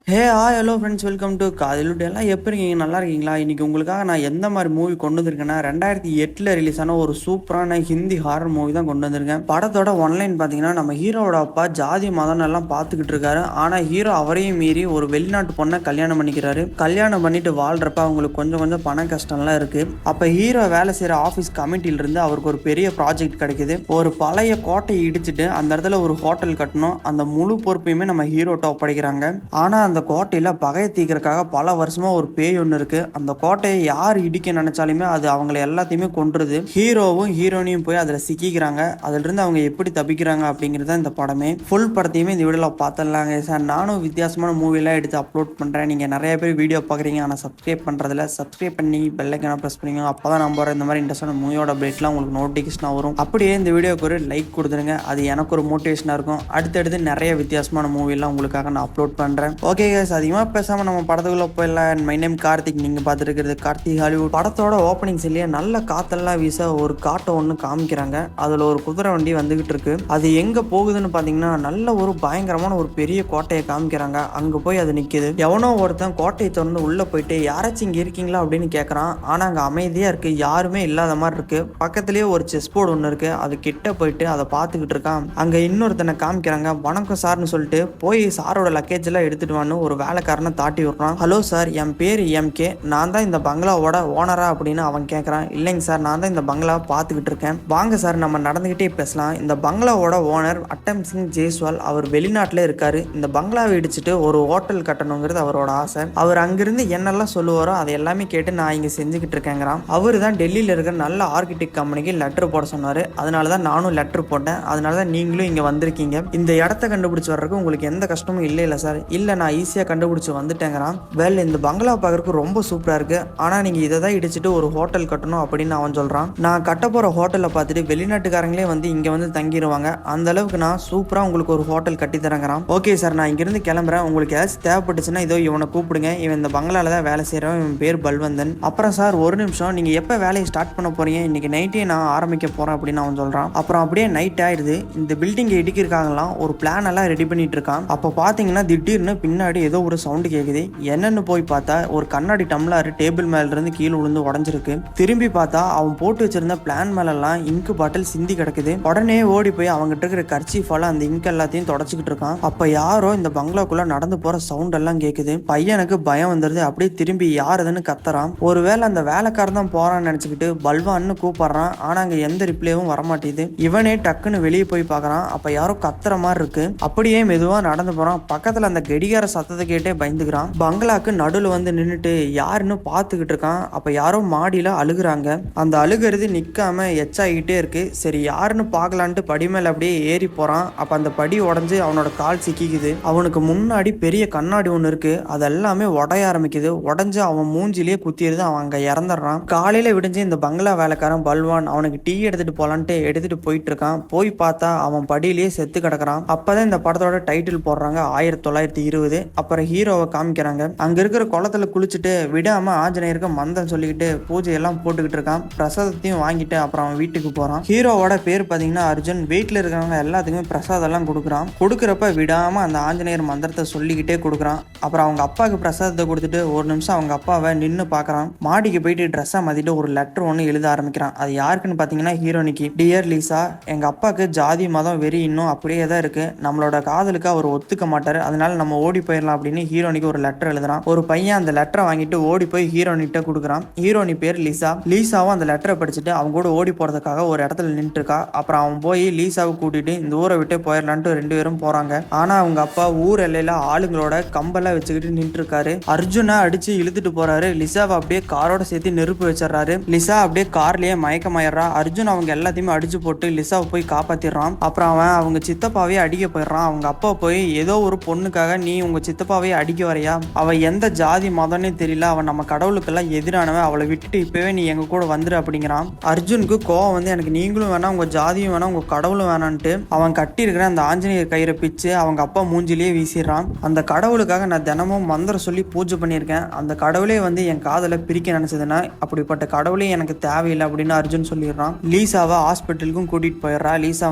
Hello friends, welcome to காதலுட்டு. எல்லாம் எப்படி இருக்கீங்க? நல்லா இருக்கீங்களா? இன்றைக்கி உங்களுக்காக நான் எந்த மாதிரி மூவி கொண்டு வந்திருக்கேன்னா 2008 ரிலீஸ் ஆன ஒரு சூப்பரான ஹிந்தி ஹாரர் மூவி தான் கொண்டு வந்திருக்கேன். படத்தோட ஒன்லைன் பார்த்தீங்கன்னா, நம்ம ஹீரோவோட அப்பா ஜாதி மதம் எல்லாம் பார்த்துக்கிட்டு இருக்காரு. ஆனால் ஹீரோ அவரையும் மீறி ஒரு வெளிநாட்டு பொண்ணை கல்யாணம் பண்ணிக்கிறாரு. கல்யாணம் பண்ணிட்டு வாழ்கிறப்ப அவங்களுக்கு கொஞ்சம் கொஞ்சம் பண கஷ்டம்லாம் இருக்குது. அப்போ ஹீரோ வேலை செய்கிற ஆஃபீஸ் கமிட்டியிலிருந்து அவருக்கு ஒரு பெரிய ப்ராஜெக்ட் கிடைக்குது. ஒரு பழைய கோட்டையை இடிச்சிட்டு அந்த இடத்துல ஒரு ஹோட்டல் கட்டணும். அந்த முழு பொறுப்பையுமே நம்ம ஹீரோட்ட ஒப்படைக்கிறாங்க. ஆனால் அந்த கோட்டையில் பகையை தீக்கிறதுக்காக பல வருஷமாக ஒரு பேய் ஒன்று இருக்குது. அந்த கோட்டையை யார் இடிக்க நினச்சாலுமே அது அவங்கள எல்லாத்தையுமே கொன்றுது. ஹீரோவும் ஹீரோனியும் போய் அதில் சிக்கிக்கிறாங்க. அதிலிருந்து அவங்க எப்படி தப்பிக்கிறாங்க அப்படிங்கிறது இந்த படமே. ஃபுல் படத்தையுமே இந்த வீடியோவில் பார்த்துடலாங்க சார். நானும் வித்தியாசமான மூவிலாம் எடுத்து அப்லோட் பண்ணுறேன். நீங்கள் நிறைய பேர் வீடியோ பார்க்குறீங்க, ஆனால் சப்ஸ்கிரைப் பண்ணுறதில்ல. சப்ஸ்கிரைப் பண்ணி பெல்லைக்கான ப்ரெஸ் பண்ணிங்க. அப்போ தான் நம்ம இந்த மாதிரி இன்ட்ரெஸ்டான மூவியோட அப்டேட்லாம் உங்களுக்கு நோட்டிஃபிகேஷனாக வரும். அப்படியே இந்த வீடியோக்கு ஒரு லைக் கொடுத்துருங்க. அது எனக்கு ஒரு மோட்டிவேஷனாக இருக்கும். அடுத்தடுத்து நிறைய வித்தியாசமான மூவிலாம் உங்களுக்காக நான் அப்லோட் பண்ணுறேன். ஓகே கைஸ், அதிகமாக பேசாமல் நம்ம படத்துக்குள்ளே போயிடலாம். My name Karthik. நீங்கள் பார்த்துட்டு இருக்கிறது கார்த்திக் ஹாலிவுட். படத்தோட ஓப்பனிங் சீன்லேயே நல்ல காற்றெல்லாம் வீச ஒரு காட்டை ஒன்று காமிக்கிறாங்க. அதில் ஒரு குதிரை வண்டி வந்துகிட்டு இருக்கு. அது எங்கே போகுதுன்னு பார்த்தீங்கன்னா, நல்ல ஒரு பயங்கரமான ஒரு பெரிய கோட்டையை காமிக்கிறாங்க. அங்கே போய் அது நிற்கிது. எவனோ ஒருத்தன் கோட்டையை திறந்து உள்ளே போயிட்டு யாராச்சும் இங்கே இருக்கீங்களா அப்படின்னு கேட்குறான். ஆனால் அங்கே அமைதியாக இருக்குது, யாருமே இல்லாத மாதிரி இருக்குது. பக்கத்துலேயே ஒரு செஸ் போர்டு ஒன்று இருக்குது. அது கிட்ட போயிட்டு அதை பார்த்துக்கிட்டு இருக்கான். அங்கே இன்னொருத்தனை காமிக்கிறாங்க. வணக்கம் சார்னு சொல்லிட்டு போய் சாரோட லக்கேஜ் எல்லாம் எடுத்துட்டு வான்னு ஒரு வேலைக்காரனை தாட்டி விடுறான். ஹலோ சார், என் பேர் எம்கே, நான் தான் இந்த பங்களாவோட ஓனரா அப்படின்னு அவன் கேட்குறான். இல்லைங்க சார், நான் தான் இந்த பங்களாவை பார்த்துக்கிட்டு இருக்கேன். வாங்க சார், நம்ம நடந்துக்கிட்டே பேசலாம். இந்த பங்களாவோட ஓனர் அட்டம் சிங் ஜெய்ஸ்வால். அவர் வெளிநாட்டில் இருக்காரு. இந்த பங்களாவை இடிச்சுட்டு ஒரு ஹோட்டல் கட்டணுங்கிறது அவரோட ஆசை. அவர் அங்கிருந்து என்னெல்லாம் சொல்லுவாரோ அதை எல்லாமே கேட்டு நான் இங்கே செஞ்சுக்கிட்டு இருக்கேங்கிறான். அவர் தான் டெல்லியில் இருக்கிற நல்ல ஆர்கிடெக்ட் கம்பெனிக்கு லெட்டர் போட சொன்னார். அதனால தான் நானும் லெட்டர் போட்டேன். அதனால தான் நீங்களும் இங்கே வந்திருக்கீங்க. இந்த இடத்த கண்டுபிடிச்சி வர்றதுக்கு உங்களுக்கு எந்த கஷ்டமும் இல்லை சார். இல்லை, நான் ஈஸியாக கண்டுபிடிச்சி வந்துட்டேங்கிறான். இந்த பங்களா பார்க்கறதுக்கு ரொம்ப சூப்பராக இருக்கு. ஆனால் நீங்கள் இதை தான் இடிச்சிட்டு ஒரு ஹோட்டல் கட்டணும் அப்படின்னு அவன் சொல்கிறான். நான் கட்ட போகிற ஹோட்டலை பார்த்துட்டு வெளிநாட்டுக்காரங்களே வந்து இங்கே வந்து தங்கிடுவாங்க. அந்த அளவுக்கு நான் சூப்பராக உங்களுக்கு ஒரு ஹோட்டல் கட்டி தரங்கிறான். ஓகே சார், நான் இங்கிருந்து கிளம்புறேன். உங்களுக்கு ஏதாச்சும் தேவைப்பட்டுச்சுன்னா இதோ இவனை கூப்பிடுங்க. இவன் இந்த பங்களால தான் வேலை செய்கிறவன். இவன் பேர் பல்வந்தன். அப்புறம் சார், ஒரு நிமிஷம், நீங்கள் எப்போ வேலையை ஸ்டார்ட் பண்ண போறீங்க? இன்னைக்கு நைட்டே நான் ஆரம்பிக்க போகிறேன் அப்படின்னு அவன் சொல்கிறான். அப்புறம் அப்படியே நைட் ஆயிடுது. இந்த பில்டிங்கை இடிக்கிறக்காகலாம் ஒரு பிளான் எல்லாம் ரெடி பண்ணிட்டு இருக்கான். அப்போ பார்த்தீங்கன்னா திடீர்னு பின்னாடி ஏதோ ஒரு சவுண்டு கேட்குது. என்னன்னு போய் பார்த்தா ஒரு கண்ணாடி டம்ளர் டேபிள் மேல இருந்து கீழே விழுந்து உடஞ்சிருக்கு. திரும்பி பார்த்தா அவன் போட்டு வச்சிருந்த பிளான் மேலெல்லாம் இங்கு பாட்டில் சிந்தி கிடக்குது. உடனே ஓடி போய் அவங்ககிட்ட இருக்கிற கர்ச்சீஃபால அந்த இங்க் எல்லாத்தையும் தொடச்சிக்கிட்டு இருக்கான். அப்ப யாரோ இந்த பங்களாக்குள்ள நடந்து போற சவுண்ட் எல்லாம் கேட்குது. பையனுக்கு பயம் வந்துருது. அப்படியே திரும்பி யாருதுன்னு கத்துறான். ஒருவேளை அந்த வேலைக்காரன் தான் போறான்னு நினைச்சுக்கிட்டு பல்வான்னு கூப்பிடுறான். ஆனா அங்க எந்த ரிப்ளேவும் வரமாட்டேது. இவனே டக்குன்னு வெளியே போய் பார்க்கறான். அப்ப யாரோ கத்துற மாதிரி இருக்கு. அப்படியே மெதுவா நடந்து போறான். பக்கத்துல அந்த கடிகார சத்தத்தை கேட்டே பயந்துக்கிறான். பங்களாக்கு நடுவில் வந்து நின்றுட்டு யாருன்னு பார்த்துக்கிட்டு இருக்கான். அப்போ யாரோ மாடியில் அழுகுறாங்க. அந்த அழுகிறது நிற்காம எச்சாகிட்டே இருக்கு. சரி, யாருன்னு பார்க்கலான்ட்டு படி மேலே அப்படியே ஏறி போகிறான். அப்போ அந்த படி உடஞ்சி அவனோட கால் சிக்கிக்குது. அவனுக்கு முன்னாடி பெரிய கண்ணாடி ஒன்று இருக்கு. அதெல்லாமே உடைய ஆரம்பிக்குது. உடஞ்சி அவன் மூஞ்சிலேயே குத்திடுது. அவன் அங்கே இறந்துடுறான். காலையில் விடிஞ்சு இந்த பங்களா வேலைக்காரன் பல்வான் அவனுக்கு டீ எடுத்துட்டு போலான்ட்டு எடுத்துட்டு போயிட்டு இருக்கான். போய் பார்த்தா அவன் படியிலேயே செத்து கிடக்குறான். அப்பதான் இந்த படத்தோட டைட்டில் போடுறாங்க 1920. அப்புறம் ஹீரோவை காமிக்கிறாங்க. அங்க இருக்கிற குளத்துல குளிச்சுட்டு விடாம ஆஞ்சநேயருக்கு மந்தம் சொல்லிக்கிட்டு பூஜை எல்லாம் போட்டுக்கிட்டு இருக்கான். பிரசாதத்தையும் வாங்கிட்டு அப்புறம் அவன் வீட்டுக்கு போறான். ஹீரோவோட பேர் பாத்தீங்கன்னா அர்ஜுன். வீட்டுல இருக்கிறவங்க எல்லாத்துக்குமே பிரசாதம் எல்லாம் கொடுக்குறான். கொடுக்குறப்ப விடாம அந்த ஆஞ்சநேயர் மந்திரத்தை சொல்லிக்கிட்டே கொடுக்குறான். அப்புறம் அவங்க அப்பாவுக்கு பிரசாதத்தை கொடுத்துட்டு ஒரு நிமிஷம் அவங்க அப்பாவை நின்று பாக்குறான். மாடிக்கு போயிட்டு ட்ரெஸ்ஸை மாத்திட்டு ஒரு லெட்டர் ஒன்று எழுத ஆரம்பிக்கிறான். அது யாருக்குன்னு பாத்தீங்கன்னா ஹீரோனிக்கு. டியர் லீசா, எங்க அப்பாவுக்கு ஜாதி மதம் வெறி இன்னும் அப்படியே தான் இருக்கு. நம்மளோட காதலுக்கு அவர் ஒத்துக்க மாட்டாரு. அதனால நம்ம ஓடி போயிடலாம் அப்படின்னு ஹீரோனிக்கு ஒரு லெட்டர் எழுதுறான். ஒரு பையன் அந்த லெட்டரை வாங்கிட்டு ஓடி போய் ஹீரோனிட்ட கொடுக்குறான். ஹீரோனி பேர் லீசா. லீசாவும் அந்த லெட்டரை படிச்சுட்டு அவங்க கூட ஓடி போறதுக்காக ஒரு இடத்துல நின்று இருக்கா. அப்புறம் அவன் போய் லீசாவை கூட்டிட்டு இந்த ஊரை விட்டு போயிடலான்ட்டு 2 பேரும் போறாங்க. ஆனா அவங்க அப்பா ஊர் எல்லையில ஆளுங்களோட கம்பெல்லாம் வச்சுக்கிட்டு நின்று இருக்காரு. அர்ஜுனை அடிச்சு இழுத்துட்டு போறாரு. லிசாவை அப்படியே காரோட சேர்த்து நெருப்பு வச்சிடறாரு. லிசா அப்படியே கார்லயே மயக்கமாயிடுறா. அர்ஜுன் அவங்க எல்லாத்தையுமே அடிச்சு போட்டு லிசாவை போய் காப்பாத்திடுறான். அப்புறம் அவன் அவங்க சித்தப்பாவே அடிக்க போயிடுறான். அவங்க அப்பா போய் ஏதோ ஒரு பொண்ணுக்காக நீ உங்க சித்தப்பாவே அடிக்க வரையா? அவ எந்த ஜாதி மதம்னே தெரியல. அவன் நம்ம கடவுளுக்கெல்லாம் எதிரானவன். அவளை விட்டுட்டு இப்பவே நீ எங்க கூட வந்துரு அப்படிங்கிறான். அர்ஜுனுக்கு கோவம் வந்து எனக்கு நீங்களும் வேணாம், உங்க ஜாதியும் வேணாம், உங்க கடவுளும் வேணான்ட்டு அவன் கட்டி இருக்கிற அந்த ஆஞ்சநேயர் கயிறை பிச்சு அவங்க அப்பா மூஞ்சிலேயே வீசிடுறான். அந்த கடவுளுக்காக நான் தினமும் மந்திரம் சொல்லி பூஜை பண்ணியிருக்கேன். அந்த கடவுளே வந்து என் காதலை பிரிக்க நினைச்சதுன்னா அப்படிப்பட்ட கடவுளே எனக்கு தேவையில்லை அப்படின்னு அர்ஜுன் சொல்லிடுறான். லீசாவை ஹாஸ்பிட்டலுக்கும் கூட்டிட்டு போயிடுறா. லீசா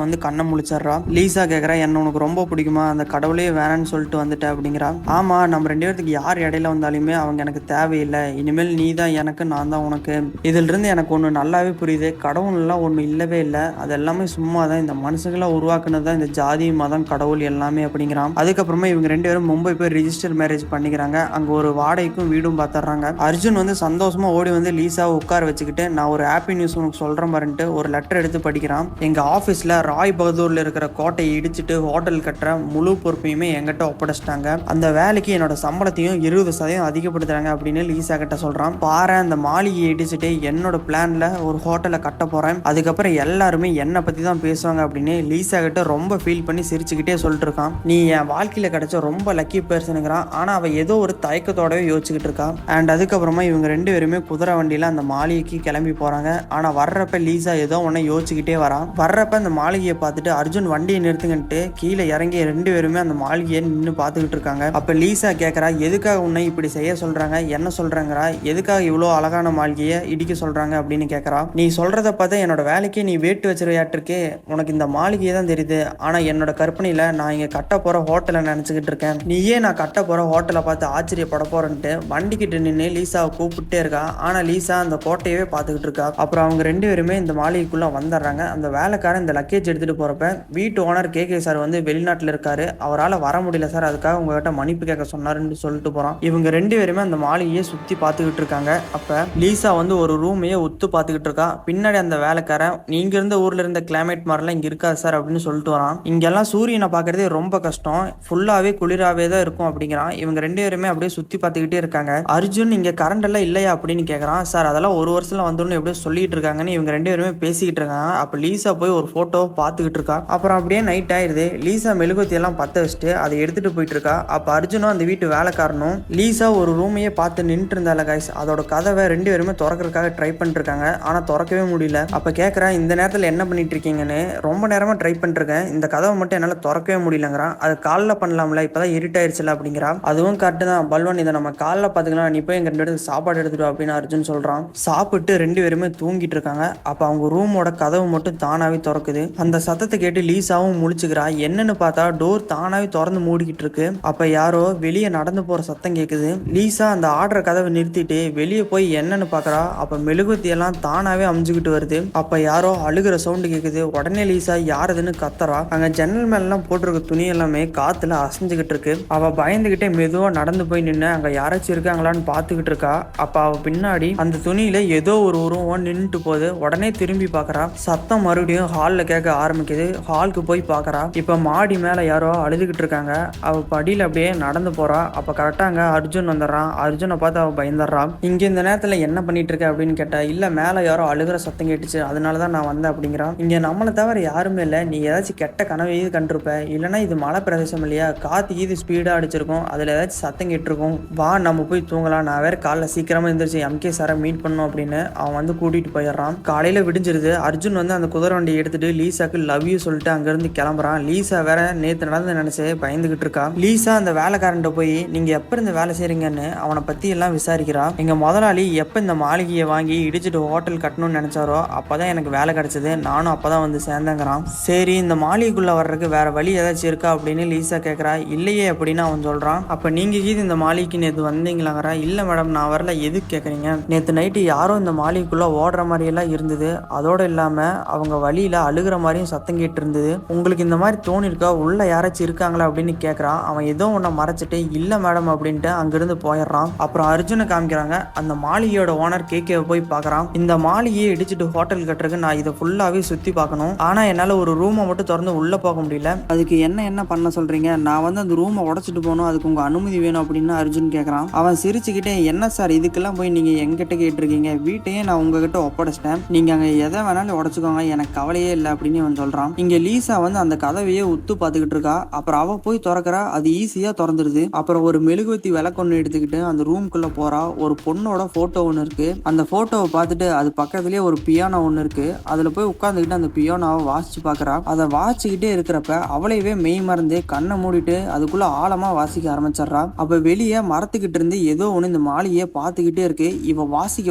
வந்து கண்ணை முழிச்சிடுறா. லீசா கேட்குறா, என்ன உனக்கு ரொம்ப பிடிக்குமா? அந்த கடவுளே வேணான்னு சொல்லிட்டு வந்துட்ட அப்படிங்கிறா. அப்படிங்கிறா. ஆமா, நம்ம 2 பேத்துக்கு யார் இடையில வந்தாலுமே அவங்க எனக்கு தேவையில்லை. இனிமேல் நீ தான் எனக்கு, நான் தான் உனக்கு. இதுல இருந்து எனக்கு ஒண்ணு நல்லாவே புரியுது. கடவுள் எல்லாம் ஒண்ணு இல்லவே இல்லை. அது எல்லாமே சும்மா தான். இந்த மனுஷங்களை உருவாக்குனது தான் இந்த ஜாதி, மதம், கடவுள் எல்லாமே அப்படிங்கிறான். அதுக்கப்புறமா இவங்க 2 பேரும் மும்பை போய் ரிஜிஸ்டர் மேரேஜ் பண்ணிக்கிறாங்க. அங்க ஒரு வாடகைக்கும் வீடும் பார்த்துறாங்க. அர்ஜுன் வந்து சந்தோஷமா ஓடி வந்து லீசாவை உட்கார வச்சுக்கிட்டு, நான் ஒரு ஹாப்பி நியூஸ் உனக்கு சொல்ற மாதிரின்ட்டு ஒரு லெட்டர் எடுத்து படிக்கிறான். எங்க ஆபீஸ்ல ராய் பகதூர்ல இருக்கிற கோட்டையை இடிச்சிட்டு ஹோட்டல் கட்டுற முழு பொறுப்பையுமே என்கிட்ட ஒப்படைச்சிட்டாங்க. அந்த வேலைக்கு என்னோட சம்பளத்தையும் 20% அதிகப்படுத்துறாங்க அப்படின்னு லீசா கிட்ட சொல்றான். பாரு, அந்த மாளிகையை இடிச்சுட்டு என்னோட பிளான்ல ஒரு ஹோட்டலை கட்ட போறேன். அதுக்கப்புறம் எல்லாருமே என்னை பத்தி தான் பேசுவாங்க அப்படின்னு லீசா கிட்ட ரொம்ப ஃபீல் பண்ணி சிரிச்சுக்கிட்டே சொல்லிட்டு இருக்கான். நீ என் வாழ்க்கையில கிடைச்ச ரொம்ப லக்கி பர்சனுங்கிறான். ஆனா அவ ஏதோ ஒரு தயக்கத்தோடவே யோசிச்சுக்கிட்டு இருக்கா. அண்ட் அதுக்கப்புறமா இவங்க 2 பேருமே குதிரை வண்டியில அந்த மாளிகைக்கு கிளம்பி போறாங்க. ஆனா வர்றப்ப லீசா ஏதோ ஒன்ன யோசிச்சுக்கிட்டே வரான். வர்றப்ப அந்த மாளிகையை பார்த்துட்டு அர்ஜுன் வண்டியை நிறுத்துங்கன்ட்டு கீழே இறங்கி 2 பேருமே அந்த மாளிகையை நின்று பார்த்துக்கிட்டு இருக்காங்க. அப்ப லீசா கேட்கறா, எதுக்காக உன்னை இப்படி செய்ய சொல்றாங்க, என்ன சொல்றாங்கறா, எதுக்காக இவ்வளோ அழகான மாளிகையை இடிக்க சொல்றாங்க அப்படின்னு கேட்கறா. நீ சொல்றத பார்த்தா என்னோட வேலைக்கு நீ வேட்டு வச்சிருவியாட்டிருக்கே. உனக்கு இந்த மாளிகையை தான் தெரியுது. ஆனா என்னோட கற்பனையில நான் இங்க கட்ட போற ஹோட்டலை நினைச்சுக்கிட்டு இருக்கேன். நீயே நான் கட்ட போற ஹோட்டலை பார்த்து ஆச்சரியப்பட போறேன்ட்டு வண்டி கிட்ட நின்று லீசாவை கூப்பிட்டே இருக்கா. ஆனா லீசா அந்த கோட்டையவே பார்த்துக்கிட்டு இருக்கா. அப்புறம் அவங்க 2 பேருமே இந்த மாளிகைக்குள்ள வந்துடுறாங்க. அந்த வேலைக்காரன் இந்த லக்கேஜ் எடுத்துட்டு போறப்ப வீட்டு ஓனர் கே சார் வந்து வெளிநாட்டுல இருக்காரு. அவரால் வர முடியல சார், அதுக்காக உங்ககிட்ட மன்னிப்பு கேட்க சொன்னாருன்னு சொல்லிட்டு போறான். இவங்க 2 பேருமே அந்த மாளிகையை சுத்தி பார்த்துக்கிட்டு இருக்காங்க. அப்ப லீசா வந்து ஒரு ரூமையே ஒத்து பார்த்துக்கிட்டு இருக்கா. பின்னாடி அந்த வேலைக்காரன், நீங்க இருந்த ஊர்ல இருந்த கிளைமேட் மாதிரிலாம் இங்க இருக்காது சார் அப்படின்னு சொல்லிட்டு வரான். இங்கெல்லாம் சூரியனை பார்க்கறதே ரொம்ப கஷ்டம், ஃபுல்லாவே குளிராவே தான் இருக்கும் அப்படிங்கிறான். இவங்க 2 பேருமே அப்படியே சுத்தி பார்த்துக்கிட்டே இருக்காங்க. அர்ஜுன், இங்க கரண்ட் எல்லாம் இல்லையா அப்படின்னு கேட்கறான். சார் அதெல்லாம் ஒரு வருஷத்துல வந்துடும் எப்படியோ சொல்லிட்டு இருக்காங்கன்னு இவங்க 2 பேருமே பேசிக்கிட்டு இருக்காங்க. அப்ப லீசா போய் ஒரு போட்டோ பார்த்துக்கிட்டு இருக்கா. அப்புறம் அப்படியே நைட் ஆயிருது. லீசா மெழுகுவத்தி எல்லாம் பத்த வச்சுட்டு அதை எடுத்துட்டு போயிட்டு இருக்கா. அப்ப அர்ஜுனும் அந்த வீட்டு வேலைக்காரனும் லீசா ஒரு ரூமையே பார்த்து நின்றுட்டு இருந்தால கைஸ், அதோட கதவை 2 பேருமே திறக்கிறதுக்காக ட்ரை பண்ணிட்டு இருக்காங்க. ஆனா திறக்கவே முடியல. அப்ப கேட்கறா, இந்த நேரத்துல என்ன பண்ணிட்டு இருக்கீங்கன்னு. ரொம்ப நேரமா ட்ரை பண்ணிட்டு இருக்கேன், இந்த கதவை மட்டும் என்னால திறக்கவே முடியலங்கிறான். அது காலைல பண்ணலாம்ல, இப்பதான் இருட்டாயிருச்சுல அப்படிங்கிறா. அதுவும் கரெக்ட் தான் பல்வன், இதை நம்ம காலைல பாத்துக்கலாம், நீ போய் எங்க 2 பேருக்கு சாப்பாடு எடுத்துட்டு அப்படின்னு அர்ஜுன் சொல்றான். சாப்பிட்டு 2 பேருமே தூங்கிட்டு இருக்காங்க. அப்ப அவங்க ரூமோட கதவு மட்டும் தானாவே திறக்குது. அந்த சத்தத்தை கேட்டு லீசாவும் முழிச்சுக்கிறா. என்னன்னு பார்த்தா டோர் தானாவே திறந்து மூடிக்கிட்டு இருக்கு. அப்ப யாரோ வெளியே நடந்து போற சத்தம் கேக்குது. லீசா அந்த ஆடுற கதவை நிறுத்திட்டு வெளியே போய் என்னன்னு பாக்குறா. அப்ப மெழுகுவத்தி எல்லாம் தானாவே அமுஞ்சுக்கிட்டு வருது. அப்ப யாரோ அழுகிற சவுண்டு கேக்குது. உடனே லீசா யாருதுன்னு கத்துறா. அங்க ஜன்னல் மேல எல்லாம் போட்டிருக்க துணி எல்லாமே காத்துல அசைஞ்சுக்கிட்டு இருக்கு. அவ பயந்துகிட்டே மெதுவா நடந்து போய் நின்று அங்க யாராச்சும் இருக்காங்களான்னு பாத்துக்கிட்டு இருக்கா. அப்ப அவ பின்னாடி அந்த துணியில ஏதோ ஒரு உருவம் நின்றுட்டு போகுது. உடனே திரும்பி பாக்குறா. சத்தம் மறுபடியும் ஹால்ல கேட்க ஆரம்பிக்குது. ஹாலுக்கு போய் பாக்குறா. இப்ப மாடி மேல யாரோ அழுதுகிட்டு இருக்காங்க. அவ படியில அப்படியே நடந்து போறா. அப்ப கரெக்டாங்க அர்ஜுன் வந்துடுறான். அர்ஜுனை பார்த்து அவ பயந்துடுறா. இங்க இந்த நேரத்துல என்ன பண்ணிட்டு இருக்க அப்படின்னு கேட்டா, இல்ல மேல யாரோ அழுகிற சத்தம் கேட்டுச்சு, அதனாலதான் நான் வந்தேன் அப்படிங்கிறான். இங்க நம்மளை தவிர யாருமே இல்ல, நீ ஏதாச்சும் கெட்ட கனவு கண்டிருப்ப, இல்லைன்னா இது மலை பிரதேசம் இல்லையா, காத்து இது ஸ்பீடா அடிச்சிருக்கும், அதுல ஏதாச்சும் சத்தம் கேட்டிருக்கும், வா நம்ம போய் தூங்கலாம், நான் வேற காலைல சீக்கிரமா எழுந்திரிச்சு எம்கே சாரை மீட் பண்ணும் அப்படின்னு அவன் வந்து கூட்டிட்டு போயிடுறான். காலையில விடிஞ்சிருது. அர்ஜுன் வந்து அந்த குதிரை வண்டியை எடுத்துட்டு லீசாக்கு லவ் யூ சொல்லிட்டு அங்கிருந்து கிளம்புறான். லீசா வேற நேத்து நடந்து நினைச்சு பயந்துகிட்டு இருக்கா. லீசா அந்த வேலைக்காரன்ட்ட போய் நீங்க எப்ப இருந்து வேலை செய்றீங்கன்னு அவனை பத்தி எல்லாம் விசாரிக்கிறா. எங்க முதலாளி எப்ப இந்த மாளிகையை வாங்கி இடிச்சுட்டு ஹோட்டல் கட்டணும்னு நினைச்சாரோ அப்பதான் எனக்கு வேலை கிடைச்சது, நானும் அப்பதான் வந்து சேர்ந்தேங்கிறான். சரி, இந்த மாளிகைக்குள்ள வர்றதுக்கு வேற வழி ஏதாச்சும் இருக்கா அப்படின்னு லீசா கேட்கறா. இல்லையே அப்படின்னு அவன் சொல்றான். அப்ப நீங்க இந்த மாளிகைக்கு நேற்று வந்தீங்களாங்கிறா. இல்ல மேடம், நான் வரல. எதுக்கு கேட்குறீங்க? நேற்று நைட்டு யாரும் இந்த மாளிகைக்குள்ள ஓடுற மாதிரி எல்லாம் இருந்தது. அதோட இல்லாம அவங்க வழியில அழுகிற மாதிரியும் சத்தம் கேட்டு இருந்தது. உங்களுக்கு இந்த மாதிரி தோணி இருக்கா? உள்ள யாராச்சும் இருக்காங்களா அப்படின்னு கேட்கறான். அவன் ஏதோ ஒன்ன மறைச்சிட்டு இல்ல மேடம் அப்படின்ட்டு அங்கிருந்து போயிடுறான். அப்புறம் அர்ஜுனை காமிக்கிறாங்க. அந்த மாளிகையோட ஓனர் கேவை போய் பாக்குறான். இந்த மாளிகையை இடிச்சுட்டு ஹோட்டல் கட்டுறதுக்கு நான் இதை ஃபுல்லாவே சுத்தி பார்க்கணும். ஆனா என்னால ஒரு ரூமை மட்டும் திறந்து உள்ள போக முடியல. அதுக்கு என்ன பண்ண சொல்றீங்க? நான் வந்து அந்த ரூமை உடைச்சிட்டு போகணும், அதுக்கு உங்க அனுமதி வேணும் அப்படின்னு அர்ஜுன் கேட்கறான். அவன் சிரிச்சுக்கிட்டே, என்ன சார் இதுக்கெல்லாம் போய் நீங்க எங்கிட்ட கேட்டிருக்கீங்க? வீட்டையே நான் உங்ககிட்ட ஒப்படைச்சிட்டேன், நீங்க அங்க எதை வேணாலும் உடைச்சுக்கோங்க, எனக்கு கவலையே இல்லை அப்படின்னு அவன் சொல்றான். இங்க லீசா வந்து அந்த கதவையே உத்து பார்த்துக்கிட்டு இருக்கா. அப்புறம் அவ போய் திறக்கிறா. அது ஈஸியா திறந்துருது. அப்புறம் ஒரு மெழுகுவத்தி விளக்கொன்னு எடுத்துக்கிட்டு அந்த ரூம்குள்ள போறா. ஒரு பொண்ணோட போட்டோ ஒன்று இருக்கு. அந்த போட்டோவை பார்த்துட்டு அது பக்கத்துலயே ஒரு பியானோ ஒன்று இருக்கு. அதுல போய் உட்காந்துக்கிட்டு அந்த பியானோவை வாசிச்சு பாக்குறா. அதை வாசிச்சுக்கிட்டே இருக்கிறப்ப அவளையவே மெய் மறந்து கண்ணை மூடிட்டு அதுக்குள்ள ஆழமா வாசிக்க ஆரம்பிச்சிடறா. அப்ப வெளியே மரத்துக்கிட்டு இருந்து ஏதோ ஒண்ணு இந்த மாளிகையை பார்த்துக்கிட்டே இருக்கு. இவ வாசிக்க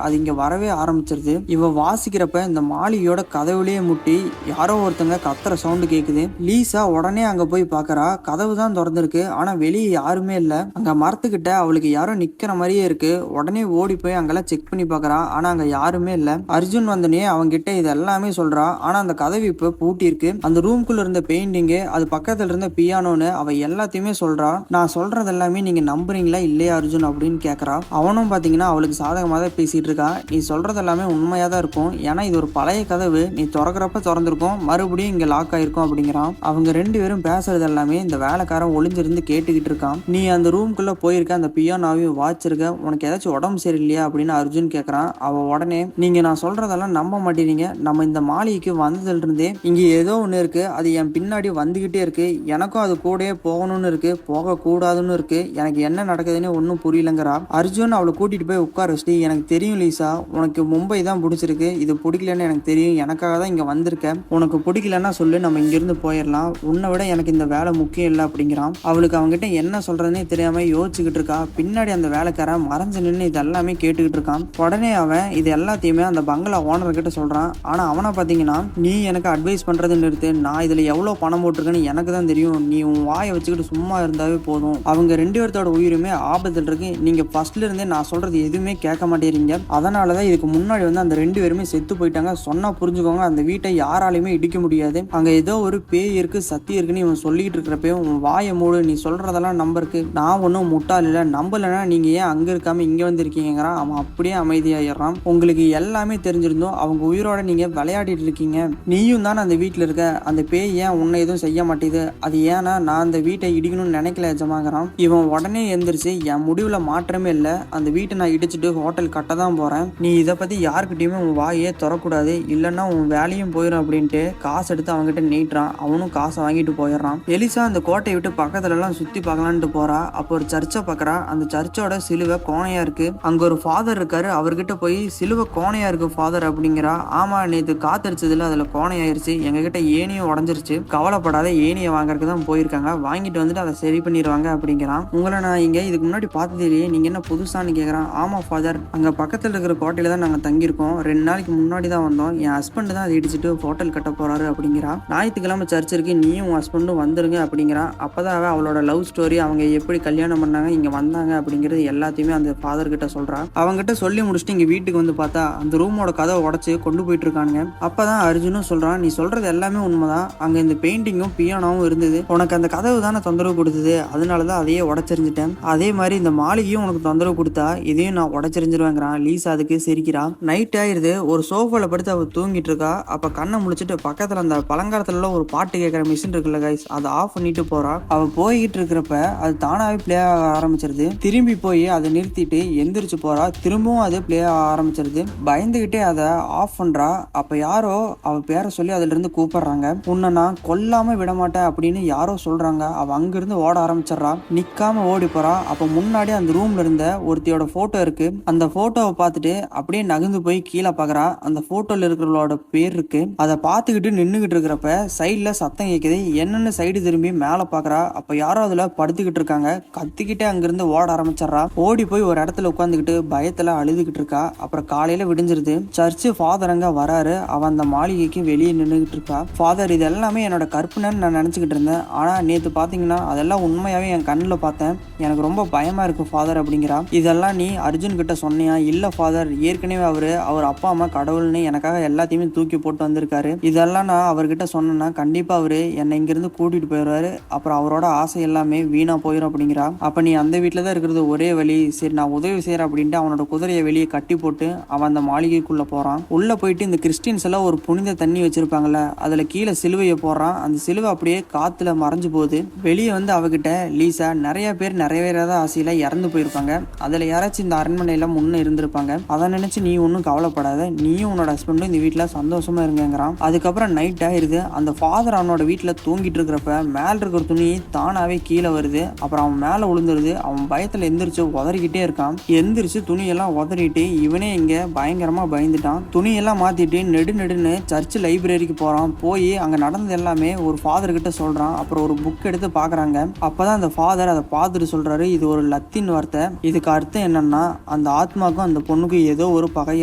அது இங்க வரவே ஆரம்பிச்சிருது. இவ வாசிக்கிறப்ப இந்த மாளிகையோட கதவுலயே முட்டி யாரோ ஒருத்தங்க கத்துற சவுண்டு கேக்குது. லீசா உடனே அங்க போய் பாக்குறா. கதவு தான் திறந்திருக்கு. இருக்கு. ஆனா வெளியே யாருமே இல்ல. அங்க மரத்துக்கிட்ட அவளுக்கு யாரோ நிக்கிற மாதிரியே இருக்கு. உடனே ஓடி போய் அங்கெல்லாம் செக் பண்ணி பாக்குறா. ஆனா அங்க யாருமே இல்ல. அர்ஜுன் வந்தனே அவங்க கிட்ட இது எல்லாமே சொல்றா. ஆனா அந்த கதவு இப்ப பூட்டி இருக்கு. அந்த ரூம்குள்ள இருந்த பெயிண்டிங்கு, அது பக்கத்துல இருந்த பியானோன்னு அவ எல்லாத்தையுமே சொல்றா. நான் சொல்றது எல்லாமே நீங்க நம்புறீங்களா இல்லையா அர்ஜுன் அப்படின்னு கேக்குறா. அவனும் பாத்தீங்கன்னா அவளுக்கு சாதகமா தான் பேசிட்டு இருக்கா. நீ சொல்றது எல்லாமே உண்மையா தான் இருக்கும். ஏன்னா இது ஒரு பழைய கதவு. நீ திறக்கிறப்ப திறந்திருக்கும், மறுபடியும் இங்க லாக் ஆயிருக்கும் அப்படிங்கிறான். அவங்க ரெண்டு பேரும் பேசுறது எல்லாமே இந்த வேலைக்காரன் ஒளிஞ்சிருந்து கேட்டுக்கிட்டு இருக்கான். நீ அந்த ரூம்குள்ள போயிருக்க, அந்த பியானோவையும் வாச்சிருக்க, உனக்கு ஏதாச்சும் உடம்பு சரியில்லையா அப்படின்னு அர்ஜுன் கேக்குறான். அவ உடனே நீங்க நான் சொல்றதெல்லாம் நம்ப மாட்டேறீங்க. நம்ம இந்த மாளிகைக்கு வந்ததுல இருந்தே இங்க ஏதோ ஒண்ணு இருக்கு. அது என் பின்னாடி வந்துகிட்டே இருக்கு. எனக்கும் அது கூடயே போகணும்னு இருக்கு, போக கூடாதுன்னு இருக்கு. எனக்கு என்ன நடக்குதுன்னு ஒன்னும் புரியலங்கிறா. அர்ஜுன் அவளை கூட்டிட்டு போய் உட்கார வச்சுட்டு, எனக்கு தெரியும் லீசா, உனக்கு மும்பை தான் பிடிச்சிருக்கு. இது பிடிக்கலன்னு எனக்கு தெரியும். எனக்காக தான் இங்க வந்திருக்கேன். உனக்கு பிடிக்கலன்னா சொல்லு, நம்ம இங்கிருந்து போயிடலாம். உன்னை விட எனக்கு இந்த வேலை முக்கியம் இல்லை அப்படிங்கிறான். அவளுக்கு அவங்ககிட்ட என்ன சொல்றதுன்னே தெரியாம யோசிச்சுக்கிட்டு இருக்கா. பின்னாடி அந்த வேலைக்காரன் மறைஞ்சு நின்று இது எல்லாமே கேட்டுக்கிட்டு இருக்கான். உடனே அவன் இது எல்லாத்தையுமே அந்த பங்களா ஓனர் கிட்ட சொல்றான். ஆனா அவனை பாத்தீங்கன்னா, நீ எனக்கு அட்வைஸ் பண்றது நிறுத்து. நான் இதுல எவ்வளவு பணம் போட்டிருக்கேன்னு எனக்கு தான் தெரியும். நீ உன் வாயை வச்சுக்கிட்டு சும்மா இருந்தாவே போதும். அவங்க ரெண்டு பேர்த்தோட உயிருமே ஆபத்தில் இருக்கு. நீங்க ஃபர்ஸ்ட்ல இருந்தே நான் சொல்றது எதுவுமே கேட்க மாட்டேறீங்க. அதனாலதான் இதுக்கு முன்னாடி வந்து அந்த ரெண்டு பேருமே செத்து போயிட்டாங்க. சொன்னா புரிஞ்சுக்கோங்க, அந்த வீட்டை யாராலையுமே இடிக்க முடியாது. அங்க ஏதோ ஒரு பேய் இருக்கு, சக்தி இருக்குன்னு இவன் சொல்லிட்டு இருக்கிறப்ப உன் வாயை மூடு. நீ சொல்றதெல்லாம் நம்பருக்கு நான் ஒன்னும் முட்டாள் இல்ல. நம்பலன்னா நீங்க ஏன் அங்க இருக்காம இங்க வந்து இருக்கீங்கிறான். அவன் அப்படியே அமைதியாயிடுறான். உங்களுக்கு எல்லாமே தெரிஞ்சிருந்தோம், அவங்க உயிரோட நீங்க விளையாடிட்டு இருக்கீங்க. நீயும் தானே அந்த வீட்டுல இருக்க. அந்த பேய் ஏன் உன்னை எதுவும் செய்ய மாட்டேது. அது ஏன்னா நான் அந்த வீட்டை இடிக்கணும்னு நினைக்கல எஜமாங்கிறான். இவன் உடனே எந்திரிச்சு, என் முடிவுல மாற்றமே இல்லை. அந்த வீட்டை நான் இடிச்சுட்டு ஹோட்டல் கட்ட தான் போறேன். நீ இதை பத்தி யாருக்கிட்டையுமே உன் வாயே திறக்கூடாது, இல்லைன்னா உன் வேலையும் போயிடும் அப்படின்ட்டு காசு எடுத்து அவங்ககிட்ட நீட்டுறான். அவனும் காசை வாங்கிட்டு போயிடுறான். எலிசா அந்த கோட்டையை விட்டு பக்கத்துல எல்லாம் சுத்தி பார்க்கலான்ட்டு போறா. அப்போ ஒரு சர்ச்சை பாக்குறா. அந்த சர்ச்சோட சிலுவை கோணையா இருக்கு. அங்க ஒரு ஃபாதர் இருக்காரு. அவர்கிட்ட போய் சிலுவை கோணையா இருக்கு ஃபாதர் அப்படிங்கிறா. ஆமா, நேற்று காத்தடிச்சதுல அதுல கோணையாயிருச்சு, எங்க கிட்ட ஏனியும் உடஞ்சிருச்சு, கவலைப்படாத, ஏனியை வாங்கறதுக்கு தான் போயிருக்காங்க, வாங்கிட்டு வந்துட்டு அதை சரி பண்ணிடுவாங்க அப்படிங்கிறான். உங்களை நான் இங்க இதுக்கு முன்னாடி பார்த்தது இல்லையே, நீங்க என்ன புதுசான்னு கேட்கறான். ஆமா ஃபாதர், அங்க பக்கத்துல இருக்கிற கோட்டையில தான் நாங்க தங்கியிருக்கோம். 2 நாளைக்கு முன்னாடி தான் வந்தோம். என் ஹஸ்பண்ட் தான் அதை இடிச்சுட்டு ஹோட்டல் கட்ட போறாரு அப்படிங்கிறா. ஞாயிற்றுக்கிழமை சர்ச் இருக்கு, நீயும் உன் ஹஸ்பண்டும் வந்துருங்க அப்படிங்கிறா. அப்பதான் அவளோட லவ் ஸ்டோரி, அவங்க எப்படி கல்யாணம் பண்ணாங்க, இங்க வந்தாங்க அப்படிங்கிறது எல்லாத்தையுமே அந்த ஃபாதர் கிட்ட சொல்றா. அவங்ககிட்ட சொல்லி முடிச்சுட்டு இங்க வீட்டுக்கு வந்து பார்த்தா அந்த ரூமோட கதவை உடச்சு கொண்டு போயிட்டு இருக்கானுங்க. அப்பதான் அர்ஜுனும் சொல்றான், நீ சொல்றது எல்லாமே உண்மைதான். அங்க இந்த பெயிண்டிங்கும் பியானோவும் இருந்தது. உனக்கு அந்த கதவு தானே தொந்தரவு கொடுத்தது, அதனாலதான் அதையே உடச்செறிஞ்சிட்டேன். அதே மாதிரி இந்த மாளிகையும் உனக்கு தொந்தரவு கொடுத்தா இதையும் நான் உடச்செறிஞ்சிருவேங்கிறான். லீசா அதுக்கு சிரிக்கிறா. நைட் ஆயிருது. ஒரு சோஃபால படுத்து அவ தூங்கிட்டு இருக்கா. அப்ப கண்ணை முழிச்சிட்டு பக்கத்துல அந்த பழங்காலத்துல ஒரு பாட்டு கேட்கற மிஷின் இருக்குல்ல கைஸ், அதை ஆஃப் பண்ணிட்டு போறா. அவ போய்கிட்டு இருக்கிறப்ப அது தானாவே பிளே ஆக ஆரம்பிச்சிருது. திரும்பி போய் அதை நிறுத்திட்டு எந்திரிச்சு போறா. திரும்பவும் அது பிளே ஆக ஆரம்பிச்சிருது. பயந்துகிட்டே அதை ஆஃப் பண்றா. அப்ப யாரோ அவ பேரை சொல்லி அதுல இருந்து கூப்பிடுறாங்க. உன்னை நான் கொல்லாம விட மாட்டேன் அப்படின்னு யாரோ சொல்றாங்க. அவ அங்கிருந்து ஓட ஆரம்பிச்சிடறா. நிக்காம ஓடி போறா. அப்ப முன்னாடி அந்த ரூம்ல இருந்த ஒருத்தியோட போட்டோ இருக்கு. அந்த போட்டோவை பார்த்துட்டு அப்படியே நகர்ந்து போய் கீழே பாக்குறா. அந்த போட்டோல இருக்கிறவளோட பேர் இருக்கு. அதை பார்த்துக்கிட்டு நின்னுகிட்டு இருக்கிறப்ப சைட்ல சத்தம் கேட்குது. என்னன்னு சைடு திரும்பி மேல பாக்குறா. அப்ப யாரோ அதுல படுத்துக்கிட்டு இருக்காங்க. கத்திக்கிட்டே அங்கிருந்து ஓட ஆரம்பிச்சிடறா. ஓடி போய் ஒரு இடத்துல உட்காந்துக்கிட்டு பயத்துல அழுதுகிட்டு இருக்கா. அப்புறம் காலையில விடிஞ்சிருது. சர்ச்சு ஃபாதர் அங்க வராரு. அவன் அந்த மாளிகைக்கு வெளியே நின்றுகிட்டு இருக்கா. ஃபாதர், இது எல்லாமே என்னோட கற்பனைன்னு நான் நினைச்சுக்கிட்டு இருந்தேன். ஆனா நேத்து பாத்தீங்கன்னா அதெல்லாம் உண்மையாவே என் கண்ணில் பார்த்தேன். எனக்கு ரொம்ப பயமா இருக்கு ஃபாதர் அப்படிங்கிறா. இதெல்லாம் நீ அர்ஜுன் கிட்ட சொன்னியா? இல்ல ஃபாதர், ஏற்கனவே அவர் அப்பா அம்மா கடவுள்னு எனக்காக எல்லாத்தையுமே தூக்கி போட்டு வந்திருக்காரு. இதெல்லாம் நான் அவர்கிட்ட சொன்னேன்னா கண்டிப்பா அவரு என்னை இங்கிருந்து கூட்டிட்டு போயிடுவாரு. அப்புறம் அவரோட ஆசை எல்லாமே வீணா போயிடும் அப்படிங்கிறா. அப்ப நீ அந்த வீட்டுல தான் இருக்கிறது ஒரே வழி. சரி, நான் உதவி செய்யறேன் அப்படின்ட்டு அவனோட குதிரையை வெளியே கட்டி போட்டு அவன் அந்த மாளிகைக்குள்ள போறான். உள்ள போயிட்டு இந்த கிறிஸ்டின்ஸ் எல்லாம் ஒரு புனித தண்ணி வச்சிருப்பாங்கல்ல, அதுல கீழே சிலுவையை போடுறான். அந்த சிலுவை அப்படியே காத்துல மறைஞ்சு போகுது. வெளியே வந்து அவகிட்ட, லீசா, நிறைய பேர் நிறைவேறாத ஆசையில இறந்து போயிருப்பாங்க. அதுல யாராச்சும் இந்த அரண்மனையில முன்ன இருந்திருப்பாங்க. அதை நினைச்சு நீ ஒன்னும் கவலைப்படாத, நீயும் உன்னோட ஹஸ்பண்டும் இந்த வீட்டுல சந்தோஷமா இருங்கிறான். அதுக்கப்புறம் நைட் ஆயிருது. அந்த ஃபாதர் அவனோட வீட்டுல தூங்கிட்டு இருக்கிறப்ப மேல இருக்கிற துணி தானாவே கீழே வருது. அப்புறம் அவன் மேல விழுந்துருது. அவன் பயத்துல எந்திரிச்சு உதறிக்கிட்டே இருக்கான். எந்திரிச்சு துணியெல்லாம் உதறிட்டு இவனே இங்க பயங்கரமா பயந்துட்டான். துணியெல்லாம் மாத்திட்டு நெடுன்னு சர்ச் லைப்ரரிக்கு போறான். போய் அங்க நடந்தது எல்லாமே ஒரு ஃபாதர் கிட்ட சொல்றான். அப்புறம் ஒரு புக் எடுத்து பாக்குறாங்க. அப்பதான் அந்த ஃபாதர் அதை பார்த்துட்டு சொல்றாரு, இது ஒரு லத்தீன் வார்த்தை. இதுக்கு அர்த்தம் என்னன்னா, அந்த ஆத்மாக்கும் அந்த பொண்ணுக்கும் ஏதோ ஒரு பகை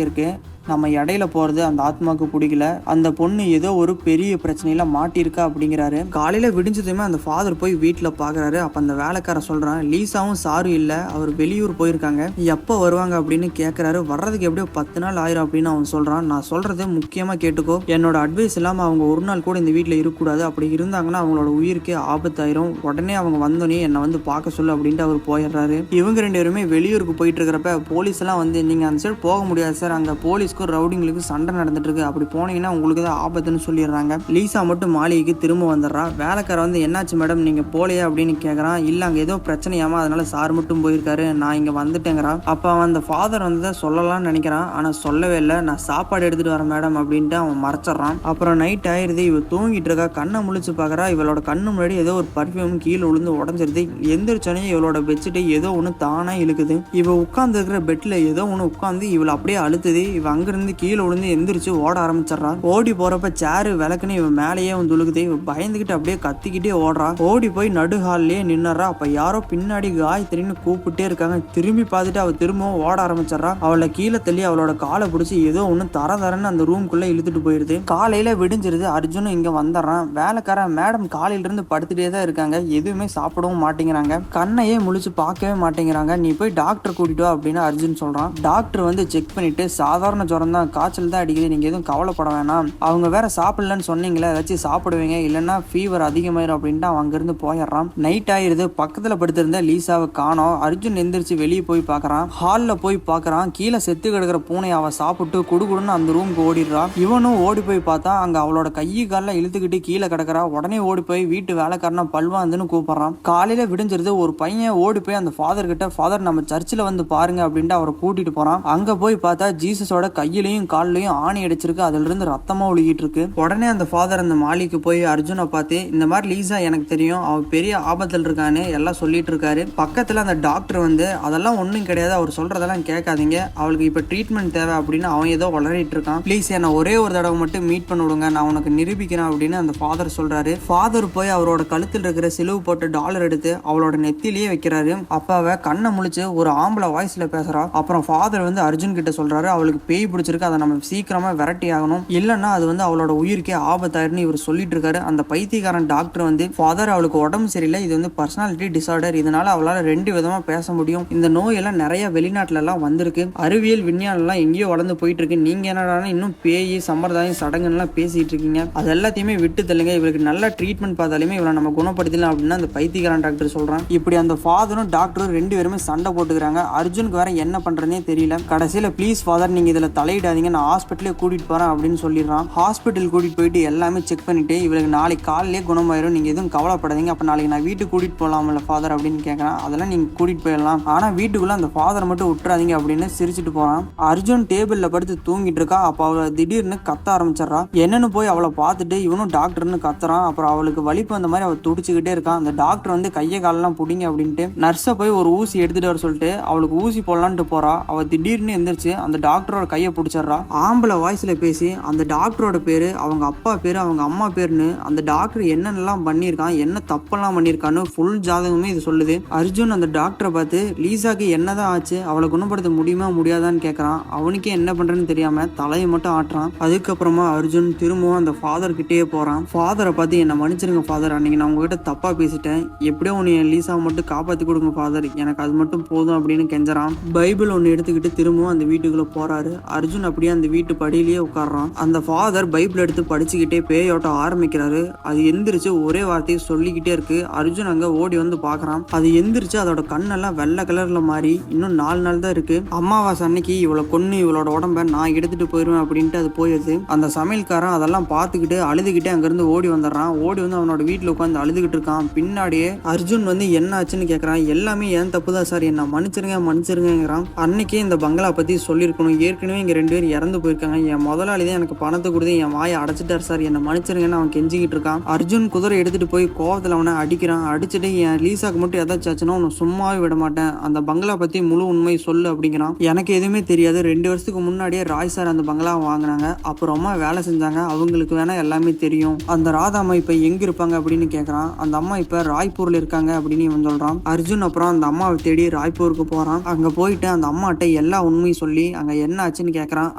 இருக்கு. நம்ம இடையில போறது அந்த ஆத்மாவுக்கு பிடிக்கல, அந்த பொண்ணு ஏதோ ஒரு பெரிய பிரச்சனையில மாட்டிருக்கா அப்படிங்கிறாரு. காலையில விடிஞ்சதுமே அந்த ஃபாதர் போய் வீட்டுல பாக்குறாரு. அப்ப அந்த வேலைக்கார சொல்றான், லீசாவும் சாரும் இல்ல, அவர் வெளியூர் போயிருக்காங்க, எப்ப வருவாங்க அப்படின்னு கேக்குறாரு. வர்றதுக்கு எப்படியோ 10 நாள் ஆயிரும் அப்படின்னு அவன் சொல்றான். நான் சொல்றது முக்கியமா கேட்டுக்கோ, என்னோட அட்வைஸ் இல்லாம அவங்க ஒரு நாள் கூட இந்த வீட்டுல இருக்கக்கூடாது, அப்படி இருந்தாங்கன்னா அவங்களோட உயிருக்கே ஆபத்தாயிரும், உடனே அவங்க வந்தோடனே என்னை வந்து பார்க்க சொல்லு அப்படின்ட்டு அவர் போயிடுறாரு. இவங்க 2 பேருமே வெளியூருக்கு போயிட்டு இருக்கிறப்ப போலீஸ் எல்லாம் வந்து, நீங்க அந்த சைடு போக முடியாது சார், அங்க போலீஸ்க்கும் ரவுடிங்களுக்கு சண்டை நடந்துட்டு இருக்கு, அப்படி போனீங்கன்னா உங்களுக்கு தான் ஆபத்துன்னு சொல்லிடுறாங்க. லீசா மட்டும் மாளிகைக்கு திரும்ப வந்துடுறா. வேலைக்கார வந்து, என்னாச்சு மேடம் நீங்க போலையா அப்படின்னு கேட்கறான். இல்ல அங்க ஏதோ பிரச்சனையாமா, அதனால சார் மட்டும் போயிருக்காரு, நான் இங்க வந்துட்டேங்கிறான். அப்ப அவன் அந்த ஃபாதர் வந்து சொல்லலாம்னு நினைக்கிறான், ஆனா சொல்லவே இல்லை. நான் சாப்பாடு எடுத்துட்டு வரேன் மேடம் அப்படின்ட்டு அவன் மறைச்சிடறான். அப்புறம் நைட் ஆயிருது, இவ தூங்கிட்டு இருக்கா. கண்ணை முழிச்சு பாக்குறா. இவளோட கண்ணு முன்னாடி ஏதோ ஒரு பர்ஃபியூம் கீழே விழுந்து உடஞ்சிருது. எந்திரிச்சோடனே இவளோட பெட்ஷீட்டை ஏதோ ஒண்ணு தானா இழுக்குது. இவ உட்கார்ந்து இருக்கிற பெட்ல ஏதோ ஒண்ணு உட்கார்ந்து இவளை அப்படியே அழுத்துது. இவ அங்கிருந்து கீழே விழுந்து எந்திரிச்சு ஓட ஆரம்பிச்சிடறா. ஓடி போறப்ப சேரு விளக்குன்னு இவன் மேலேயே வந்து உழுகுது. இவ பயந்துகிட்டு அப்படியே கத்திக்கிட்டே ஓடுறா. ஓடி போய் நடுஹால்லே நின்னுறா. அப்ப யாரோ பின்னாடி காயத்ரின்னு கூப்பிட்டே இருக்காங்க. திரும்பி பார்த்துட்டு அவ திரும்பவும் ஓட ஆரம்பிச்சிடறா. அவளை கீழே தள்ளி அவளோட காலை பிடிச்சி ஏதோ ஒண்ணு தரன்னு அந்த ரூம்குள்ள இழுத்துட்டு போயிருது. காலையில விடிஞ்சிருது. அர்ஜுனும் இங்க வந்துடுறான். வேலைக்காரன், மேடம் காலையில இருந்து படுத்துட்டே தான் இருக்காங்க, எதுவுமே சாப்பிடவும் மாட்டேங்கிறாங்க, கண்ணையே முழிச்சு பார்க்கவே மாட்டேங்கிறாங்க, நீ போய் டாக்டர் கூட்டிட்டு வா அப்படின்னு அர்ஜுன் சொல்றான். டாக்டர் வந்து செக் பண்ணிட்டு, சாதாரண ஜுரம் தான், காய்ச்சல் தான் அடிக்குது, நீங்க எதுவும் கவலைப்பட வேணாம், அவங்க வேற சாப்பிடலன்னு சொன்னீங்களே, ஏதாச்சும் சாப்பிடுவீங்க, இல்லைன்னா ஃபீவர் அதிகமாயிரும் அப்படின்ட்டு அவன் அங்கிருந்து போயிடுறான். நைட் ஆயிருது. பக்கத்துல படுத்திருந்த லீசாவை காணோம். அர்ஜுன் எந்திரிச்சு வெளியே போய் பார்க்கறான். ஹால்ல போய் பார்க்கறான். கீழே செத்து கிடக்கிற பூனை அவ சாப்பிட்டு குடுகுடுன்னு அந்த ரூமுக்கு ஓடிடுறான். இவனும் ஓடி போய் பார்த்தா அங்க அவளோட கையை காலில் இழுத்துக்கிட்டு கீழே கிடக்குறா. உடனே ஓடி போய் வீட்டு வேலைக்காரனா பல்வாந்துன்னு கூப்பிடுறான். காலையில விடிஞ்சிருது. ஒரு பையன் ஓடி போய் அந்த ஃபாதர் கிட்ட, ஃபாதர் நம்ம சர்ச்சில் வந்து பாருங்க அப்படின்ட்டு அவரை கூட்டிட்டு போறான். அங்க போய் பார்த்தா ஜீசஸோட கையிலையும் காலிலையும் ஆணி அடிச்சிருக்கு, அதுல இருந்து ரத்தமா ஒழுகிட்டு இருக்கு. உடனே அந்த ஃபாதர் அந்த மாளிகைக்கு போய் அர்ஜுனை பார்த்து, இந்த மாதிரி லீசா எனக்கு தெரியும், அவ பெரிய ஆபத்தில் இருக்கான்னு எல்லாம் சொல்லிட்டு இருக்காரு. பக்கத்துல அந்த டாக்டர் வந்து, அதெல்லாம் ஒண்ணும் கிடையாது, அவர் சொல்றதெல்லாம் கேட்காதீங்க, அவளுக்கு இப்ப ட்ரீட்மெண்ட் தேவை அப்படின்னு அவன் ஏதோ வளரிட்டு இருக்கான், ப்ளீஸ் என்ன ஒரே ஒரு தடவை மட்டும் மீட் பண்ண விடுங்க, நான் உனக்கு நிரூபிக்கிறேன் அப்படின்னு அந்த ஃபாதர் சொல்றாரு. ஃபாதர் போய் அவரோட கழுத்தில் இருக்கிற சிலுவு போட்டு டாலர் எடுத்து அவளோட நெத்திலேயே வைக்கிறாரு. அப்ப அவ கண்ணை முழிச்சு ஒரு ஆம்பளை வாய்ஸ்ல பேசுறா. அப்புறம் ஃபாதர் வந்து அர்ஜுன் கிட்ட சொல்றாரு, அவளுக்கு பேய் பிடிச்சிருக்கு, அதை நம்ம சீக்கிரமா விரட்டி ஆகணும், இல்லைன்னா அது வந்து அவளோட உயிருக்கே ஆபத்தாயிருன்னு இவர் சொல்லிட்டு இருக்காரு. அந்த பைத்தியக்காரன் டாக்டர் வந்து, ஃபாதர் அவளுக்கு உடம்பு சரியில்லை, இது வந்து பர்சனாலிட்டி டிசார்டர், இதனால அவளால 2 விதமா பேச முடியும், இந்த நோய் எல்லாம் நிறைய வெளிநாட்டுல எல்லாம் வந்திருக்கு, அறிவியல் விஞ்ஞானம் எல்லாம் எங்கேயோ வளர்ந்து போயிட்டு இருக்கு, நீங்க என்னடா இன்னும் பேய் சம்பிரதாயம் சடங்குலாம் பேசிட்டு இருக்கீங்க, அது எல்லாத்தையுமே விட்டு தள்ளுங்க, இவளுக்கு நல்ல ட்ரீட்மெண்ட் பார்த்தாலுமே இவளை நம்ம குணப்படுத்தலாம் அப்படின்னு அந்த பைத்தியக்காரன் டாக்டர் சொல்றான். இப்படி அந்த ஃபாதரும் டாக்டரும் 2 பேருமே சண்டை போட்டுக்கிறாங்க. அர்ஜுனுக்கு வேற என்ன பண்றதுனே தெரியல. கடைசியில ப்ளீஸ் ஃபாதர் நீங்க இதுல தலையிடாதீங்க, நான் ஹாஸ்பிட்டலே கூட்டிட்டு போறேன் அப்படின்னு சொல்லிடுறான். ஹாஸ்பிட்டல் கூட்டிட்டு போயிட்டு எல்லாமே செக் பண்ணிட்டு, இவளுக்கு நாளைக்கு காலையிலே குணமாயிரும், நீங்க எதுவும் கவலைப்படாதீங்க, அப்ப நாளைக்கு நான் வீட்டுக்கு கூட்டிட்டு போகலாம்ல ஃபாதர் அப்படின்னு கேட்கறான். அதெல்லாம் நீங்க கூட்டிட்டு போயிடலாம், ஆனா வீட்டுக்குள்ள அந்த ஃபாதர் மட்டும் விட்டுறாதீங்க அப்படின்னு சிரிச்சுட்டு போறான். அர்ஜுன் டேபிள்ல படுத்து தூங்கிட்டு இருக்கா. அப்ப அவளை திடீர்னு கத்த ஆரம்பிச்சிடறா. என்னன்னு போய் அவளை பார்த்துட்டு இவனும் டாக்டர்னு கத்துறான். அப்புறம் அவளுக்கு வலிப்பு அந்த மாதிரி அவள் துடிச்சுக்கிட்டே இருக்கான். அந்த டாக்டர் வந்து கையை காலெல்லாம் பிடிங்க அப்படின்ட்டு நர்ஸை போய் ஒரு ஊசி எடுத்துட்டு வர சொல்லிட்டு அவளுக்கு ஊசி போடலான்ட்டு போறா. அவ திடீர்னு எந்திரிச்சு அந்த டாக்டரோட கையை பிடிச்சிடறா. ஆம்பளை வாய்ஸ்ல பேசி அந்த டாக்டரோட பேரு, அவங்க அப்பா பேரு, அவங்க அம்மா பேருன்னு, அந்த டாக்டர் என்னென்னலாம் பண்ணியிருக்கான், என்ன தப்பெல்லாம் பண்ணியிருக்கான்னு ஃபுல் ஜாதகமே இது சொல்லுது. அர்ஜுன் அந்த டாக்டரை பார்த்து, லீசாக்கு என்னதான் ஆச்சு, அவளை குணப்படுத்த முடியுமா முடியாதான்னு கேட்கறான். அவனுக்கே என்ன பண்றேன்னு தெரியாம தலையை மட்டும் ஆட்டுறான். அதுக்கப்புறமா அர்ஜுன் திரும்பவும் அந்த ஃபாதர் கிட்டே போறான். ஃபாதரை பார்த்து, என்ன மன்னிச்சிருங்க ஃபாதர், அன்னைக்கு நான் உங்ககிட்ட தப்பா பேசிட்டேன், எப்படியோ உன்னை என் லீசாவை மட்டும் காப்பாத்தி கொடுங்க ஃபாதர், எனக்கு அது மட்டும் போதும் அப்படின்னு கெஞ்சறான். பைபிள் ஒன்று எடுத்துக்கிட்டு திரும்பவும் அந்த வீட்டுக்குள்ள போறாரு. அர்ஜுன் அப்படியே அந்த வீட்டு படியிலேயே உட்கார்றான். அந்த ஃபாதர் பைபிள் எடுத்து படிச்சுக்கிட்டே பேயோட்டம் ஆரம்பிக்கிறாரு. அது எந்திரிச்சு ஒரே வார்த்தையை சொல்லிக்கிட்டே இருக்கு. அர்ஜுன் அங்க ஓடி வந்து பாக்குறான். அது எந்திரிச்சு அதோட கண்ணெல்லாம் வெள்ளை கலர்ல மாறி இன்னும் 4 நாள் தான் இருக்கு. அமாவாசை அன்னைக்கு இவளை கொன்னு இவளோட உடம்ப நான் எடுத்துட்டு போயிருவேன் அப்படின்ட்டு அது போயிடுது. அந்த சமையல்காரன் அதெல்லாம் பார்த்துக்கிட்டு அழுதுகிட்டே அங்கிருந்து ஓடி வந்துடுறான். ஓடி வந்து அவனோட வீட்டுல உட்காந்து அழுதுகிட்டு இருக்கான். பின்னாடியே அர்ஜுன் வந்து என்ன ஆச்சுன்னு கேட்கறான். எல்லாமே ஏன் தப்பு தான் சார், என்ன மன்னிச்சிருங்கிறான். அன்னைக்கே இந்த பங்களா பத்தி சொல்லியிருக்கணும், ஏற்கனவே இங்க 2 பேர் இறந்து போயிருக்காங்க, என் முதலாளி தான் எனக்கு பணத்தை கொடுத்து என் வாயை அடைச்சிட்டார் சார், என்ன மன்னிச்சிருங்கன்னு அவன் கெஞ்சிக்கிட்டு இருக்கான். அர்ஜுன் குதிரை எடுத்துட்டு போய் கோவத்துல அவனை அடிக்கிறான். அடிச்சுட்டு என் லீசாக்கு மட்டும் ஏதாச்சும் ஆச்சுன்னா உன்னை சும்மாவே விட மாட்டேன், அந்த பங்களா பத்தி முழு உண்மை சொல்லு அப்படிங்கிறான். எனக்கு எதுவுமே தெரியாது, 2 வருஷத்துக்கு முன்னாடியே ராய் சார் அந்த பங்களா வாங்கினாங்க, அப்புறமா வேலை செஞ்சாங்க, அவங்களுக்கு வேணா எல்லாமே தெரியும். அந்த ராதா அம்மா இப்ப எங்க இருப்பாங்க அப்படின்னு கேட்கறான். அந்த அம்மா இப்ப ராய்ப்பூர்ல இருக்காங்க அப்படின்னு இவன் சொல்றான். அர்ஜுன் அப்புறம் அந்த அம்மாவை தேடி ராய்ப்பூருக்கு போறான். அங்க போயிட்டு அந்த அம்மாட்ட எல்லா உண்மையும் சொல்லி அங்க என்ன ஆச்சுன்னு கேட்கறான்.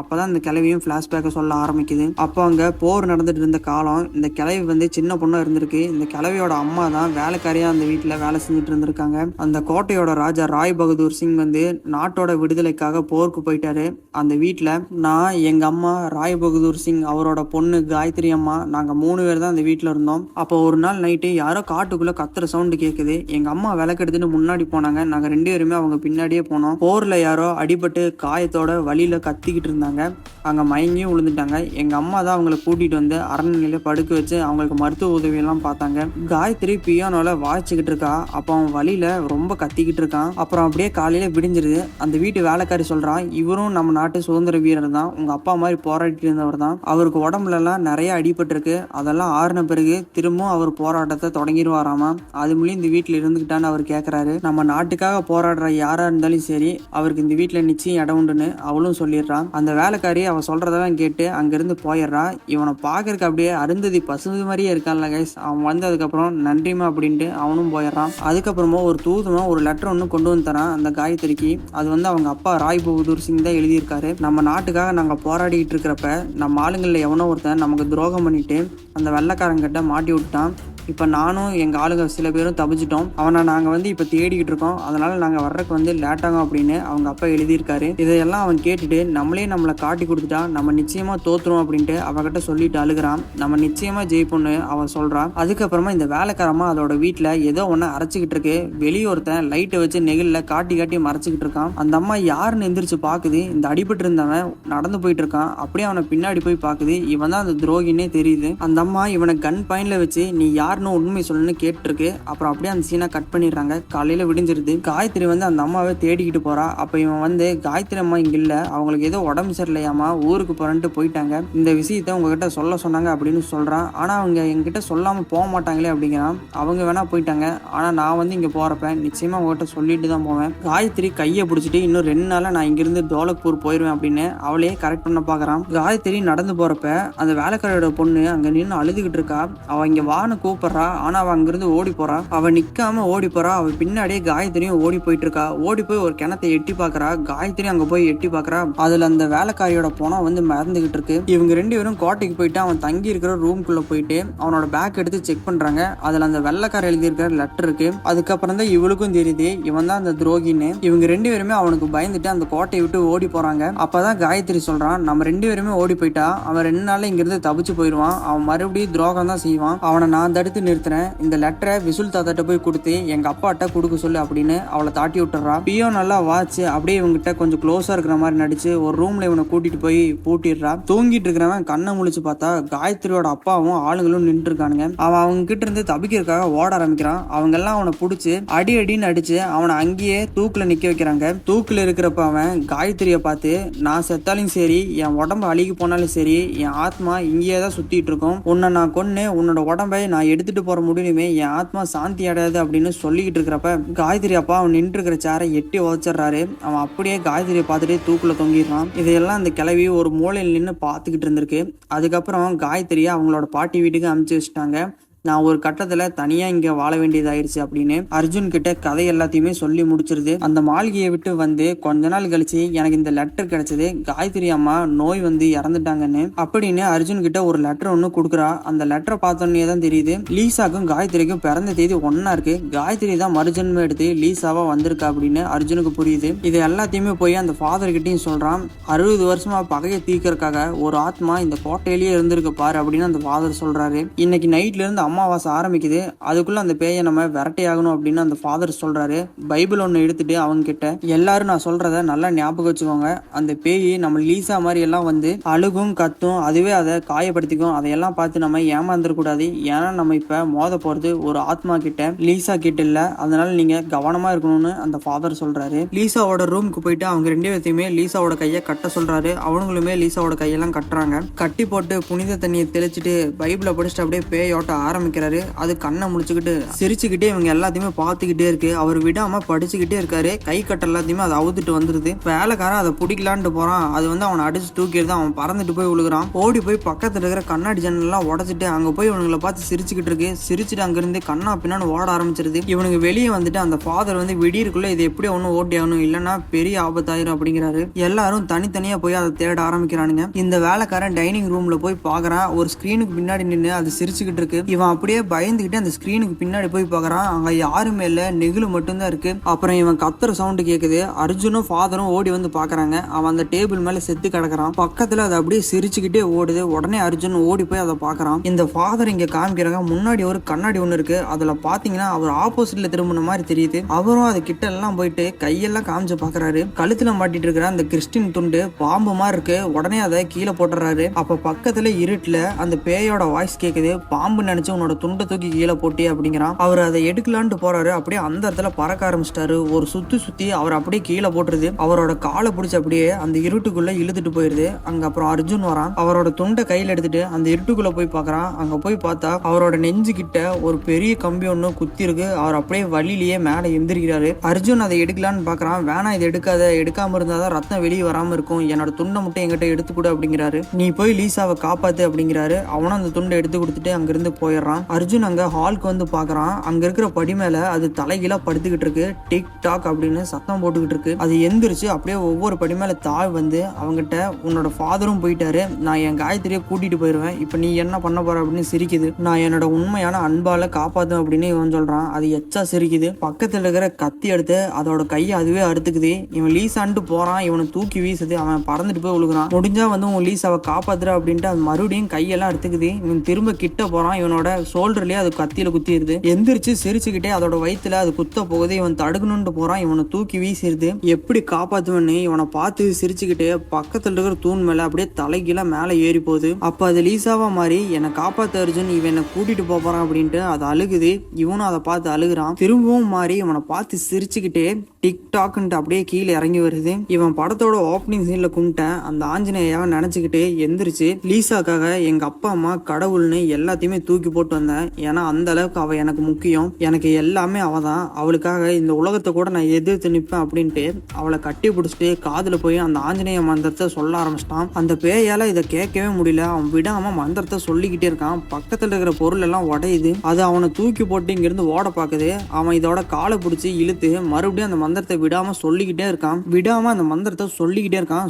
அப்பதான் இந்த கிழவியும் பிளாஷ்பேக்கை சொல்ல ஆரம்பிக்குது. அப்போ அங்க போர் நடந்துட்டு இருந்த காலம். இந்த கிழவி வந்து சின்ன பொண்ணா இருந்திருக்கு. இந்த கிழவியோட அம்மா தான் வேலைக்காரியா அந்த வீட்டுல வேலை செஞ்சுட்டு இருந்திருக்காங்க. அந்த கோட்டையோட ராஜா ராய் பகதூர் சிங் வந்து நாட்டோட விடுதலைக்காக போருக்கு போயிட்டாரு. அந்த வீட்டுல நான், எங்க அம்மா, ராய் பகதூர் சிங், அவரோட பொண்ணு காயத்ரி அம்மா, நாங்க 3 பேர் தான் அந்த வீட்டுல இருந்தோம். அப்போ ஒரு நாள் நைட்டு யாரோ காட்டுக்குள்ள கத்துற சவுண்டு கேக்குது. எங்க அம்மா விளக்கு எடுத்துட்டு முன்னாடி போனாங்க. நாங்க 2 பேருமே அவங்க பின்னாடியே போனோம். போர்ல யாரோ அடிபட்டு காயத்தோட வழியில கத்திக்கிட்டு இருந்தாங்க. அங்க மயங்கியும் விழுந்துட்டாங்க. எங்க அம்மா தான் அவங்களை கூட்டிட்டு வந்து அரண்மனையில படுக்க வச்சு அவங்களுக்கு மருத்துவ உதவி எல்லாம் பார்த்தாங்க. காயத்ரி பியானோல வாய்ச்சிக்கிட்டு இருக்கா. அப்போ அவன் வழியில ரொம்ப கத்திக்கிட்டு இருக்கான். அப்புறம் அப்படியே காலையில விடிஞ்சிருது. அந்த வீட்டு வேலைக்காரி சொல்றான், இவரும் நம்ம நாட்டு சுதந்திர வீரர் தான், உங்க அப்பா மாதிரி போராடிட்டு இருந்தவர் தான், அவருக்கு உடம்புல எல்லாம் நிறைய அடிபட்டு இருக்கு, அதெல்லாம் ஆறுன பிறகு திரும்பவும் அவர் போராட்டத்தை தொடங்கிடுவாராமா. அது மூலியம் இந்த வீட்டுல இருந்துகிட்டான்னு அவர் கேட்கறாரு. நம்ம நாட்டுக்காக போராடுற யாரா இருந்தாலும் சரி, அவருக்கு இந்த வீட்டுல நிச்சயம் இடம் உண்டுன்னு அவளும் சொல்லிடுறான். அந்த வேலைக்காரி அவ சொல்றதெல்லாம் கேட்டு அங்கிருந்து போயிடுறா. இவனை பாக்குறதுக்கு அப்படியே அருந்ததி பசுது மாதிரியே இருக்கான்ல கைஸ். அவன் வந்ததுக்கு அப்புறம் நன்றிமா அப்படின்ட்டு அவனும் போயிடுறான். அதுக்கப்புறமா ஒரு தூதுமா ஒரு லெட்டர் ஒன்று கொண்டு வந்து தரான் அந்த காயத்ரிக்கு. அது வந்து அவங்க அப்பா ராய் பகதூர் சிங் தான் எழுதியிருக்காரு. நம்ம நாட்டுக்காக நாங்க போராடிட்டு இருக்கிறப்ப நம்ம ஆளுங்கள்ல எவனோ ஒருத்தன் நமக்கு துரோகம் பண்ணிட்டு அந்த வெள்ளைக்காரங்கிட்ட மாட்டி விட்டான். இப்போ நானும் எங்கள் ஆளுங்க சில பேரும் தப்பிச்சிட்டோம். அவனை நாங்கள் வந்து இப்போ தேடிக்கிட்டு இருக்கோம். அதனால நாங்கள் வர்றதுக்கு வந்து லேட்டாகும் அப்படின்னு அவங்க அப்பா எழுதியிருக்காரு. இதையெல்லாம் அவன் கேட்டுட்டு நம்மளை காட்டி கொடுத்துட்டா நம்ம நிச்சயமாக தோத்துரும் அப்படின்ட்டு அவகிட்ட சொல்லிட்டு அழுகிறான். நம்ம நிச்சயமாக ஜெயிப்போன்னு அவன் சொல்கிறான். அதுக்கப்புறமா இந்த வேலைக்காரமா அதோட வீட்டில் ஏதோ ஒன்று அரைச்சிக்கிட்டு இருக்கு. வெளியே ஒருத்தன் லைட்டை வச்சு நெகிழில் காட்டி மறைச்சிக்கிட்டு இருக்கான். அந்த அம்மா யாருன்னு எந்திரிச்சு பார்க்குது. இந்த அடிபட்டு இருந்தவன் நடந்து போயிட்டு இருக்கான். அப்படியே அவனை பின்னாடி போய் பார்க்குது. இவன் தான் அந்த துரோகின்னே தெரியுது. அந்த அம்மா இவனை கன் பாயிண்ட்ல வச்சு நீ யாருன்னு உண்மை சொல்லணும்னு கேட்டிருக்கு. அப்புறம் அப்படியே அந்த சீனை கட் பண்ணிடுறாங்க. காலையில விடிஞ்சிருது. காயத்ரி வந்து அந்த அம்மாவை தேடிக்கிட்டு போறா. அப்ப இவன் வந்து காயத்ரி அம்மா இங்க இல்ல, அவங்களுக்கு ஏதோ உடம்பு சரியில்லையாமா, ஊருக்கு போறேன்ட்டு போயிட்டாங்க, இந்த விஷயத்த உங்ககிட்ட சொல்ல சொன்னாங்க அப்படின்னு சொல்றான். ஆனா அவங்க என்கிட்ட சொல்லாம போக மாட்டாங்களே அப்படிங்கிறான். அவங்க வேணா போயிட்டாங்க, ஆனா நான் வந்து இங்க போறப்ப நிச்சயமா உங்ககிட்ட சொல்லிட்டு தான் போவேன். காயத்ரி கையை பிடிச்சிட்டு இன்னும் 2 நாள்ல நான் இங்கிருந்து தோலக்பூர் போயிருவேன் அப்படின்னு அவளையே கரெக்ட் பண்ண பாக்குறான். காயத்ரி நடந்து போறப்ப அந்த வேலைக்காரோட பொண்ணு அங்க நின்று அழுதுகிட்டு இருக்கா. அவ இங்க வான்னு கூப்பிடுறா. ஆனா அவ அங்கிருந்து ஓடி போறா. அவ நிக்காம ஓடி போறா. அவ பின்னாடியே காயத்ரியும் ஓடி போயிட்டு இருக்கா. ஓடி போய் ஒரு கிணத்தை எட்டி பாக்குறா. காயத்ரி அங்க போய் எட்டி பாக்குறா. அதுல அந்த வேலைக்காரியோட பணம் வந்து மறந்துகிட்டு இருக்கு. இவங்க 2 பேரும் கோட்டைக்கு போயிட்டு அவன் தங்கி இருக்கிற ரூம்குள்ள போயிட்டு அவனோட பேக் எடுத்து செக் பண்றாங்க. அதுல அந்த வெள்ளைக்கார எழுதியிருக்கிற லெட்டர் இருக்கு. அதுக்கப்புறம் தான் இவளுக்கும் தெரியுது இவன் தான் அந்த துரோகின்னு. இவங்க 2 பேருமே அவனுக்கு பயந்துட்டு அந்த கோட்டையை விட்டு ஓடி போறாங்க. அப்பதான் காயத்ரி சொல்றான், நம்ம 2 பேருமே ஓடி போயிட்டா அவன் 2 நாள்ல இங்கிருந்து தப்பிச்சு போயிடுவான். அவன் மறுபடியும் துரோகம் தான் செய்வான். அவனை நான் தடுத்து நிறுத்துறேன். இந்த லெட்டரை விசுல் தாத்தாட்ட போய் கொடுத்து எங்க அப்பாட்ட கொடுக்க சொல்லு அப்படின்னு அவளை தாட்டி விட்டுறா. பியோ நல்லா வாச்சு அப்படியே இவங்கிட்ட கொஞ்சம் க்ளோஸா இருக்கிற மாதிரி நடிச்சு ஒரு ரூம்ல இவனை கூட்டிட்டு போய் பூட்டிடுறா. தூங்கிட்டு இருக்கிறவன் கண்ணை முழிச்சு பார்த்தா காயத்ரியோட அப்பாவும் ஆளுங்களும் நின்று இருக்கானுங்க. அவன் அவங்க கிட்ட இருந்து தப்பிக்கிறதுக்காக ஓட ஆரம்பிக்கிறான். அவங்க எல்லாம் அவனை பிடிச்சு அடின்னு அடிச்சு அவனை அங்கேயே தூக்குல நிக்க வைக்கிறாங்க. தூக்குல இருக்கிறப்ப அவன் காயத்ரியை பார்த்து, நான் செத்தாலும் சரி, என் உடம்பு அழுகி போனாலும் சரி, என் ஆத்மா இங்கேயே தான் சுத்திட்டு இருக்கும். உன்னை நான் கொன்னு உன்னோட உடம்பை நான் எடுத்துட்டு போற முடியுமே, என் ஆத்மா சாந்தி அடையாது அப்படின்னு சொல்லிக்கிட்டு இருக்கிறப்ப காயத்ரி அப்பா அவன் நின்று இருக்கிற சேரை எட்டி உதச்சிடுறாரு. அவன் அப்படியே காயத்ரியை பார்த்துட்டு தூக்குல தொங்கிடுறான். இதையெல்லாம் அந்த கிளவி ஒரு மூலையில் நின்று பார்த்துக்கிட்டு இருந்திருக்கு. அதுக்கப்புறம் காயத்ரியை அவங்களோட பாட்டி வீட்டுக்கு அனுப்பிச்சு வச்சுட்டாங்க. நான் ஒரு கட்டத்துல தனியா இங்க வாழ வேண்டியதாயிருச்சு அப்படின்னு அர்ஜுன் கிட்ட கதை எல்லாத்தையுமே சொல்லி முடிச்சிருது. அந்த மாளிகையை விட்டு வந்து கொஞ்ச நாள் கழிச்சு எனக்கு இந்த லெட்டர் கிடைச்சது, காயத்ரி அம்மா நோய் வந்து இறந்துட்டாங்கன்னு அப்படின்னு அர்ஜுன் கிட்ட ஒரு லெட்டர் ஒண்ணு கொடுக்குறா. அந்த லெட்டரை பார்த்தோன்னே தான் தெரியுது லீசாக்கும் காயத்ரிக்கும் பிறந்த தேதி ஒன்னா இருக்கு. காயத்ரி தான் மறுஜன்மம் எடுத்து லீசாவா வந்திருக்கா அப்படின்னு அர்ஜுனுக்கு புரியுது. இது எல்லாத்தையுமே போய் அந்த ஃபாதர் கிட்டையும் சொல்றான். 60 வருஷமா பகையை தீர்க்கறதுக்காக ஒரு ஆத்மா இந்த கோட்டையிலேயே இருந்திருக்கு பாரு அப்படின்னு அந்த ஃபாதர் சொல்றாரு. இன்னைக்கு நைட்ல இருந்து அமாவாசை ஆரம்பிக்குது, அதுக்குள்ள அந்த பேயை நம்ம விரட்டையாகணும் அப்படின்னு அந்த ஃபாதர் சொல்றாரு. பைபிள் ஒன்று எடுத்துட்டு அவங்க கிட்ட, எல்லாரும் நான் சொல்றத நல்லா ஞாபகம் வச்சுக்கோங்க, அந்த பேய் நம்ம லீசா மாதிரி எல்லாம் வந்து அழுகும் கத்தும், அதுவே அதை காயப்படுத்திக்கும், அதையெல்லாம் பார்த்து நம்ம ஏமாந்துடக்கூடாது. ஏன்னா நம்ம இப்ப மோத போறது ஒரு ஆத்மா கிட்ட, லீசா கிட்ட இல்ல. அதனால நீங்க கவனமா இருக்கணும்னு அந்த ஃபாதர் சொல்றாரு. லீசாவோட ரூமுக்கு போயிட்டு அவங்க 2 பேர்த்தையுமே லீசாவோட கையை கட்ட சொல்றாரு. அவங்களுமே லீசாவோட கையெல்லாம் கட்டுறாங்க. கட்டி போட்டு புனித தண்ணியை தெளிச்சுட்டு பைபிளை படிச்சுட்டு அப்படியே பேயோட்ட ஆரம்பிச்சு ஆரம்பிக்கிறாரு. அது கண்ணை முடிச்சுக்கிட்டு சிரிச்சுக்கிட்டே இவங்க எல்லாத்தையுமே பார்த்துக்கிட்டே இருக்கு. அவர் விடாம படிச்சுக்கிட்டே இருக்காரு. கை கட்ட எல்லாத்தையுமே அதை அவுத்துட்டு வந்துருது. வேலைக்காரன் அதை பிடிக்கலான்ட்டு போறான். அது அவனை அடிச்சு தூக்கிடுது. அவன் பறந்துட்டு போய் விழுகிறான். ஓடி போய் பக்கத்துல இருக்கிற கண்ணாடி ஜன்னல் எல்லாம் உடச்சிட்டு அங்க போய் இவங்களை பார்த்து சிரிச்சுக்கிட்டு இருக்கு. சிரிச்சுட்டு அங்கிருந்து கண்ணா பின்னான்னு ஓட ஆரம்பிச்சிருது. இவனுக்கு வெளியே வந்துட்டு அந்த ஃபாதர் விடியிருக்குள்ள இது எப்படி ஒன்னும் ஓட்டி ஆகணும், இல்லைன்னா பெரிய ஆபத்தாயிரும் அப்படிங்கிறாரு. எல்லாரும் தனித்தனியா போய் அதை தேட ஆரம்பிக்கிறானுங்க. இந்த வேலைக்காரன் டைனிங் ரூம்ல போய் பாக்குறான். ஒரு ஸ்கிரீனுக்கு பின்னாடி நின்று அது சிரிச்சுக்கிட்டு இருக்கு. இவன் அப்படியே பயந்துகிட்டு அந்த ஸ்கிரீனுக்கு பின்னாடி போய் பாக்குறான். அங்க யாருமே இல்ல, நெகிழு மட்டும்தான் இருக்கு. அப்புறம் இவன் கத்துற சவுண்டு கேக்குது. அர்ஜுனும் ஃபாதரும் ஓடி வந்து பாக்குறாங்க. அவன் அந்த டேபிள் மேல செத்து கிடக்குறான். பக்கத்துல அது அப்படியே சிரிச்சுக்கிட்டே ஓடுது. உடனே அர்ஜுன் ஓடி போய் அதை பாக்குறான். இந்த ஃபாதர் இங்க காமிக்கிறாங்க. முன்னாடி ஒரு கண்ணாடி ஒண்ணு இருக்கு. அதுல பாத்தீங்கன்னா அவர் ஆப்போசிட்ல திரும்பின மாதிரி தெரியுது. அவரும் அது கிட்ட எல்லாம் போயிட்டு கையெல்லாம் காமிச்சு பாக்குறாரு. கழுத்துல மாட்டிட்டு இருக்கிற அந்த கிறிஸ்டின் துண்டு பாம்பு மாதிரி இருக்கு. உடனே அதை கீழே போட்டுறாரு. அப்ப பக்கத்துல இருட்டுல அந்த பேயோட வாய்ஸ் கேக்குது. பாம்பு நினைச்சு உன்னோட துண்டை தூக்கி கீழே போட்டி அப்படிங்கிறான். அவர் அதை எடுக்கலான்ட்டு போறாரு. அப்படியே அந்த இடத்துல பறக்க ஆரம்பிச்சிட்டாரு. ஒரு சுத்தி அவர் அப்படியே கீழே போட்டுருது. அவரோட காலை பிடிச்சி அப்படியே அந்த இருட்டுக்குள்ள இழுத்துட்டு போயிருது. அங்க அப்புறம் அர்ஜுன் வரான். அவரோட துண்டை கையில எடுத்துட்டு அந்த இருட்டுக்குள்ள போய் பாக்குறான். அங்க போய் பார்த்தா அவரோட நெஞ்சு கிட்ட ஒரு பெரிய கம்பி ஒண்ணு குத்தி இருக்கு. அவர் அப்படியே வழியிலேயே மேல எந்திரிக்கிறாரு. அர்ஜுன் அதை எடுக்கலான்னு பாக்குறான். வேணாம், இதை எடுக்காத, எடுக்காம இருந்தாதான் ரத்தம் வெளியே வராம இருக்கும். என்னோட துண்டை மட்டும் என்கிட்ட எடுத்துக்கூட அப்படிங்கிறாரு. நீ போய் லீசாவை காப்பாத்து அப்படிங்கிறாரு. அவனும் அந்த துண்டை எடுத்து கொடுத்துட்டு அங்கிருந்து போயிடுறான். அர்ஜுன் அங்க ஹாலுக்கு வந்து பாக்குறான். அங்க இருக்கிற படி மேல அது தலைகீழா படுத்துக்கிட்டு இருக்கு. டிக் டாக் அப்படின்னு சத்தம் போட்டுக்கிட்டு இருக்கு. அது எந்திரிச்சு அப்படியே ஒவ்வொரு படி மேல தாழ் வந்து அவங்கிட்ட உன்னோட ஃபாதரும் போயிட்டாரு, நான் என் காயத்ரியை கூட்டிட்டு போயிருவேன், இப்ப நீ என்ன பண்ண போற அப்படின்னு சிரிக்குது. நான் என்னோட உண்மையான அன்பால காப்பாத்தும் அப்படின்னு இவன் சொல்றான். அது எச்சா சிரிக்குது. பக்கத்துல இருக்கிற கத்தி எடுத்து அதோட கையை அதுவே அறுத்துக்குது. இவன் லீசான்ட்டு போறான். இவனை தூக்கி வீசுது. அவன் பறந்துட்டு போய் விழுகிறான். முடிஞ்சா உன் லீசாவை காப்பாத்துற அப்படின்ட்டு அது மறுபடியும் கையெல்லாம் எடுத்துக்குது. இவன் திரும்ப கிட்ட போறான். இவனோட ஷோல்டர்லயே அது கத்தியில குத்திடுது. எந்திரிச்சு சிரிச்சுக்கிட்டே அதோட வயிற்றுல அது குத்த போகுது. இவன் தடுக்கணும்னு போறான். இவனை தூக்கி வீசிடுது. எப்படி காப்பாத்துவன்னு இவனை பார்த்து சிரிச்சுக்கிட்டே பக்கத்துல இருக்கிற தூண் மேல அப்படியே தலைகீழ மேல ஏறி போகுது. அப்ப அது லீசாவா மாறி என்னை காப்பாத்த அர்ஜுன், இவன் என்னை கூட்டிட்டு போறான் அப்படின்ட்டு அது அழுகுது. இவனும் அதை பார்த்து அழுகுறான். திரும்பவும் மாறி இவனை பார்த்து சிரிச்சுக்கிட்டே டிக்டாக்ன்ட்டு அப்படியே கீழே இறங்கி வருது. இவன் படத்தோட ஓப்பனிங் சீன்ல கும்பிட்டேன் அந்த ஆஞ்சநேயாவை நினைச்சுக்கிட்டே எந்திரிச்சு லீசாக்காக எங்க அப்பா அம்மா கடவுள்னு எல்லாத்தையுமே தூக்கி போட்டு வந்தேன். ஏன்னா அந்த அளவுக்கு அவ எனக்கு முக்கியம், எனக்கு எல்லாமே அவ தான், அவளுக்காக இந்த உலகத்தை கூட நான் எதிர்த்து நிற்பேன் அப்படின்ட்டு அவளை கட்டி பிடிச்சிட்டு காதுல போய் அந்த ஆஞ்சநேய மந்திரத்தை சொல்ல ஆரம்பிச்சிட்டான். அந்த பேயால இதை கேட்கவே முடியல. அவன் விடாம மந்திரத்தை சொல்லிக்கிட்டே இருக்கான். பக்கத்துல இருக்கிற பொருள் எல்லாம் உடையுது. அது அவனை தூக்கி போட்டு இங்கிருந்து ஓட பாக்குது. அவன் இதோட காலை பிடிச்சி இழுத்து மறுபடியும் அந்த மந்திரத்தை விடாம சொல்லிக்கிட்டே இருக்கான்.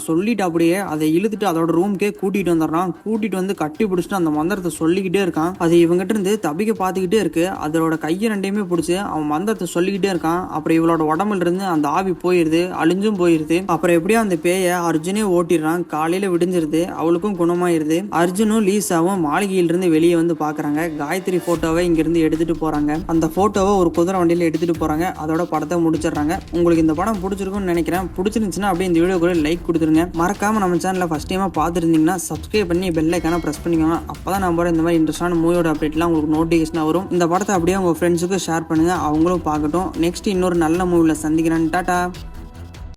சொல்லிட்டு அப்படியே அதை இழுத்துட்டு அதோட ரூம்க்கே கூட்டிட்டு வந்துடுறான். கூட்டிட்டு வந்து கட்டி பிடிச்சிட்டு அந்த மந்திரத்தை சொல்லிக்கிட்டே இருக்கான். அது இவங்கிட்ட இருந்து தப்பிக்க பார்த்துக்கிட்டே இருக்கு. அதோட கையை ரெண்டையுமே பிடிச்சி அவன் மந்திரத்தை சொல்லிக்கிட்டே இருக்கான். அப்புறம் இவளோட உடம்புல இருந்து அந்த ஆவி போயிருது, அழிஞ்சும் போயிருது. அப்புறம் எப்படியோ அந்த பேயை அர்ஜுனே ஓட்டிடுறான். காலையில விடிஞ்சிருது, அவளுக்கும் குணமாயிருது. அர்ஜுனும் லீசாவும் மாளிகையிலிருந்து வெளியே வந்து பாக்குறாங்க. காயத்ரி போட்டோவை இங்க இருந்து எடுத்துட்டு போறாங்க. அந்த போட்டோவை ஒரு குதிரை வண்டியில எடுத்துட்டு போறாங்க. அதோட படத்தை முடிச்சிடுறாங்க. உங்களுக்கு இந்த படம் பிடிச்சிருக்கும்னு நினைக்கிறேன். பிடிச்சிருந்துச்சுன்னா அப்படியே இந்த வீடியோ கூட லைக் கொடுத்துருங்க. மறக்காம நம்ம சேனலை ஃபர்ஸ்ட் டைமா பார்த்துருந்தீங்கன்னா சப்ஸ்கிரைப் பண்ணி பெல் ஐக்கான பிரஸ் பண்ணிக்கோங்க. அப்பதான் நம்ம இந்த மாதிரி இன்ட்ரெஸ்டான மூவியோட அப்டேட்லாம் உங்களுக்கு நோட்டிஃபிகேஷன் வரும். இந்த படத்தை அப்படியே உங்க ஃப்ரெண்ட்ஸுக்கு ஷேர் பண்ணுங்க, அவங்களும் பார்க்கட்டும். நெக்ஸ்ட் இன்னொரு நல்ல மூவில சந்திக்கிறேன். டாடா.